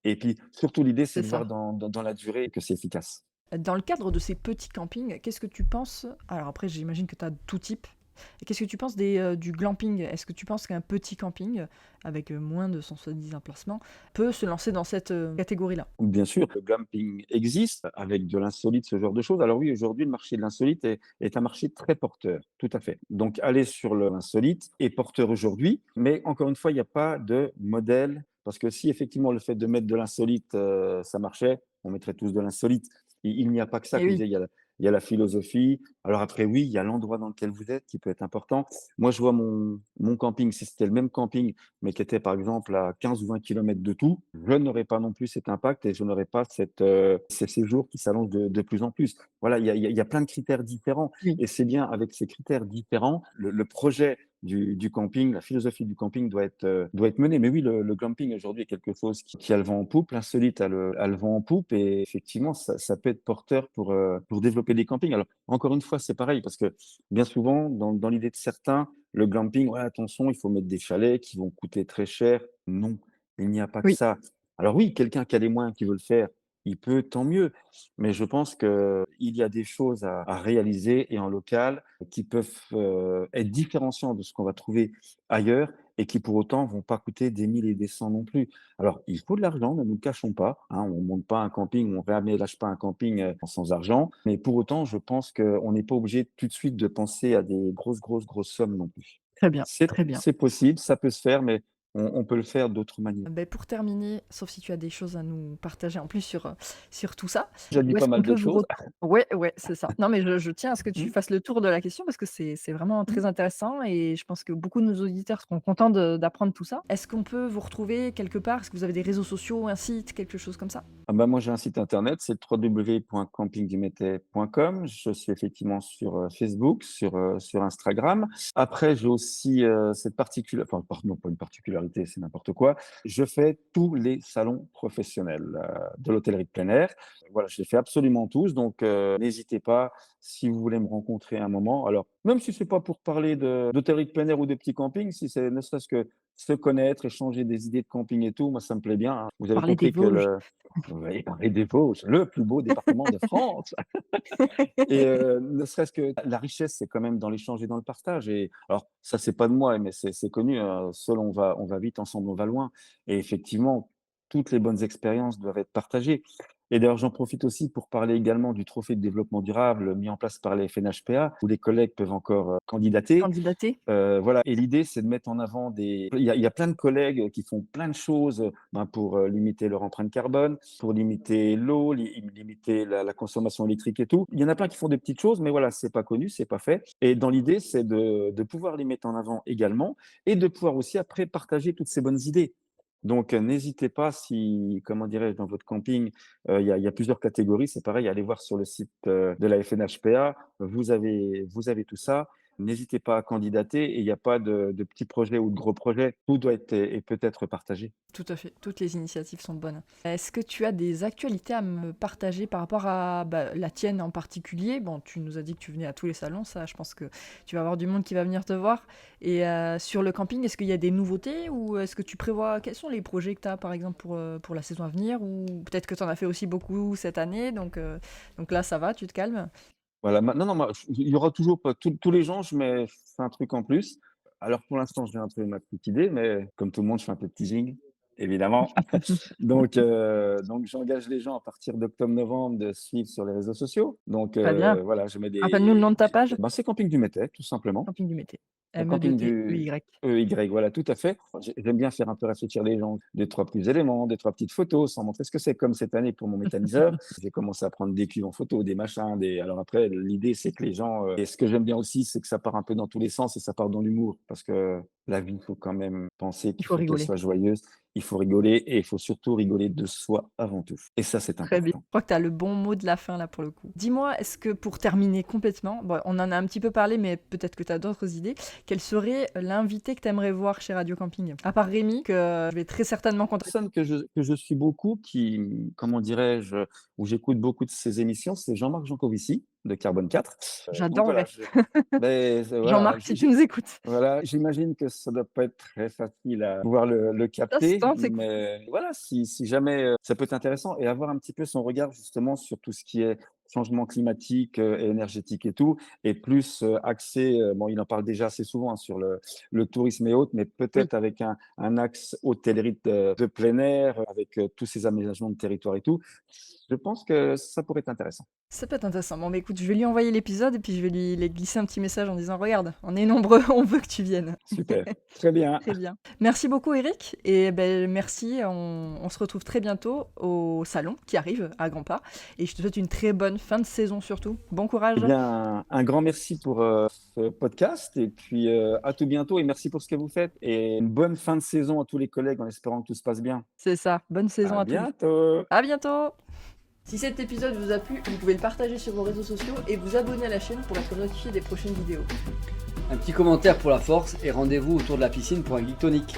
S3: Et puis, surtout, l'idée, c'est
S2: c'est
S3: de voir
S2: ça.
S3: dans la durée que c'est efficace.
S2: Dans le cadre de ces petits campings, qu'est-ce que tu penses alors après j'imagine que tu as tout type. Et qu'est-ce que tu penses du glamping? Est-ce que tu penses qu'un petit camping, avec, moins de 170 emplacements, peut se lancer dans cette, catégorie-là?
S3: Bien sûr, le glamping existe avec de l'insolite, ce genre de choses. Alors oui, aujourd'hui, le marché de l'insolite est un marché très porteur, tout à fait. Donc, aller sur l'insolite est porteur aujourd'hui, mais encore une fois, il n'y a pas de modèle, parce que si effectivement le fait de mettre de l'insolite, ça marchait, on mettrait tous de l'insolite. Il n'y a pas que ça,
S2: Eh
S3: comme je
S2: oui,
S3: disais, il y a la philosophie. Alors après, oui, il y a l'endroit dans lequel vous êtes qui peut être important. Moi, je vois mon camping, si c'était le même camping mais qui était par exemple à 15 ou 20 kilomètres de tout, je n'aurais pas non plus cet impact et je n'aurais pas ces séjours qui s'allongent de plus en plus. Voilà, il y a plein de critères différents
S2: oui.
S3: et c'est bien avec ces critères différents, le projet du camping, la philosophie du camping doit être menée. Mais oui, le glamping aujourd'hui est quelque chose qui a le vent en poupe, l'insolite a le vent en poupe et effectivement, ça peut être porteur pour développer des campings. Alors, encore une fois, c'est pareil parce que bien souvent, dans l'idée de certains, le glamping, ouais, attention, il faut mettre des chalets qui vont coûter très cher. Non, il n'y a pas que
S2: Oui.
S3: ça. Alors oui, quelqu'un qui a les moyens, qui veut le faire, il peut, tant mieux. Mais je pense qu'il y a des choses à réaliser et en local qui peuvent être différenciants de ce qu'on va trouver ailleurs et qui pour autant vont pas coûter des 1000 et des cents non plus. Alors, il faut de l'argent, ne nous le cachons pas. Hein, on ne monte pas un camping, on ne réaménage pas un camping sans argent. Mais pour autant, je pense qu'on n'est pas obligé tout de suite de penser à des grosses, grosses, grosses sommes non plus.
S2: Très bien,
S3: C'est
S2: très bien.
S3: c'est possible, ça peut se faire, mais on peut le faire d'autres manières.
S2: Beh, pour terminer, sauf si tu as des choses à nous partager en plus sur tout ça,
S3: J'ai dit
S2: où
S3: pas
S2: est-ce qu'on
S3: mal
S2: peut
S3: de
S2: vous
S3: choses.
S2: retrouver? Ouais, ouais, c'est ça. Non, mais je tiens à ce que tu
S3: Mmh,
S2: fasses le tour de la question parce que c'est vraiment
S3: mmh.
S2: très intéressant et je pense que beaucoup de nos auditeurs seront contents d'apprendre tout ça. Est-ce qu'on peut vous retrouver quelque part? Est-ce que vous avez des réseaux sociaux, un site, quelque chose comme ça?
S3: Ah bah, moi, j'ai un site internet, c'est www.campingdumétais.com. Je suis effectivement sur, Facebook, sur Instagram. Après, j'ai aussi, cette enfin, pardon, pas une particularité, c'est n'importe quoi. Je fais tous les salons professionnels, de l'hôtellerie de plein air. Voilà, je les fais absolument tous, donc n'hésitez pas si vous voulez me rencontrer un moment. Alors, même si c'est pas pour parler d'hôtellerie de plein air ou de petits campings, si c'est ne serait-ce que se connaître, échanger des idées de camping et tout, moi, ça me plaît bien, hein. Vous avez
S2: Parler des
S3: compris que
S2: Vosges.
S3: oui, Paris des Vosges, le plus beau département de France. Et ne serait-ce que la richesse, c'est quand même dans l'échange et dans le partage. Et alors, ça, c'est pas de moi, mais c'est connu. Seul, on va vite, ensemble, on va loin. Et effectivement, toutes les bonnes expériences doivent être partagées. Et d'ailleurs, j'en profite aussi pour parler également du trophée de développement durable mis en place par les FNHPA, où les collègues peuvent encore candidater.
S2: Candidater?
S3: Voilà et l'idée, c'est de mettre en avant il y a plein de collègues qui font plein de choses, ben, pour, limiter leur empreinte carbone, pour limiter l'eau, limiter la consommation électrique et tout. Il y en a plein qui font des petites choses, mais voilà, c'est pas connu, c'est pas fait et dans l'idée, c'est de pouvoir les mettre en avant également et de pouvoir aussi après partager toutes ces bonnes idées. Donc, n'hésitez pas si, comment dirais-je, dans votre camping, il y a plusieurs catégories, c'est pareil, allez voir sur le site, de la FNHPA, vous avez tout ça n'hésitez pas à candidater et il n'y a pas de petits projets ou de gros projets. Tout doit être et peut être partagé.
S2: Tout à fait, toutes les initiatives sont bonnes. Est-ce que tu as des actualités à me partager par rapport à la tienne en particulier? Bon, tu nous as dit que tu venais à tous les salons, ça, je pense que tu vas avoir du monde qui va venir te voir. Et sur le camping, est-ce qu'il y a des nouveautés ou est-ce que tu prévois, quels sont les projets que tu as par exemple pour la saison à venir? Ou peut-être que tu en as fait aussi beaucoup cette année, donc là ça va, tu te calmes?
S3: Voilà, non, non, il y aura toujours pas tous les gens, je mets un truc en plus. Alors pour l'instant, j'ai un peu ma petite idée, mais comme tout le monde, je fais un peu de teasing, évidemment. Donc j'engage les gens à partir d'octobre-novembre de suivre sur les réseaux sociaux. Donc
S2: Très bien.
S3: voilà, je mets
S2: Rappelle-nous le nom de ta page.
S3: ben, c'est Camping du Métais, tout simplement.
S2: Camping du Mété.
S3: Camping
S2: MEDTEY.
S3: du EY, voilà, tout à fait. J'aime bien faire un peu réfléchir les gens, 2-3 petits éléments, 2-3 petites photos, sans montrer ce que c'est. Comme cette année pour mon méthaniseur, j'ai commencé à prendre des cuves en photo, des machins, alors après, l'idée, c'est que les gens, et ce que j'aime bien aussi, c'est que ça part un peu dans tous les sens et ça part dans l'humour, parce que la vie, il faut quand même penser
S2: Il
S3: qu'il
S2: faut
S3: faut qu'elle
S2: rigoler.
S3: soit joyeuse. Il faut rigoler et il faut surtout rigoler de soi avant tout. Et ça, c'est
S2: Très bien.
S3: important.
S2: Je crois que tu as le bon mot de la fin là pour le coup. Dis-moi, est-ce que pour terminer complètement, bon, on en a un petit peu parlé, mais peut-être que tu as d'autres idées, quel serait l'invité que tu aimerais voir chez Radio Camping? À part Rémi, que je vais très certainement contacter.
S3: Personne que je suis beaucoup, qui, comment dirais-je, où j'écoute beaucoup de ses émissions, c'est Jean-Marc Jancovici de Carbone 4. Donc voilà,
S2: J'adorerais.
S3: voilà,
S2: Jean-Marc, si tu nous écoutes.
S3: voilà, j'imagine que ça doit pas être très facile à pouvoir le
S2: Ça se
S3: capter,
S2: tente, c'est cool.
S3: mais voilà, si jamais ça peut être intéressant et avoir un petit peu son regard justement sur tout ce qui est changement climatique et énergétique et tout, et plus axé, bon, il en parle déjà assez souvent hein, sur le tourisme et autres, mais
S2: Oui,
S3: peut-être avec un axe hôtellerie de plein air, avec tous ces aménagements de territoire et tout. Je pense que ça pourrait être intéressant.
S2: ça peut être intéressant. Bon, bah écoute, je vais lui envoyer l'épisode et puis je vais lui glisser un petit message en disant regarde, on est nombreux, on veut que tu viennes.
S3: Super, très bien.
S2: Très bien. Merci beaucoup Eric et ben merci, on se retrouve très bientôt au salon qui arrive à grands pas et je te souhaite une très bonne fin de saison surtout. Bon
S3: Eh
S2: courage.
S3: bien, un grand merci pour ce podcast et puis à tout bientôt et merci pour ce que vous faites et une bonne fin de saison à tous les collègues en espérant que tout se passe bien.
S2: C'est ça. Bonne saison
S3: À
S2: à tous.
S3: bientôt.
S2: À bientôt. Si cet épisode vous a plu, vous pouvez le partager sur vos réseaux sociaux et vous abonner à la chaîne pour être notifié des prochaines vidéos.
S1: Un petit commentaire pour la force et rendez-vous autour de la piscine pour un geek tonic.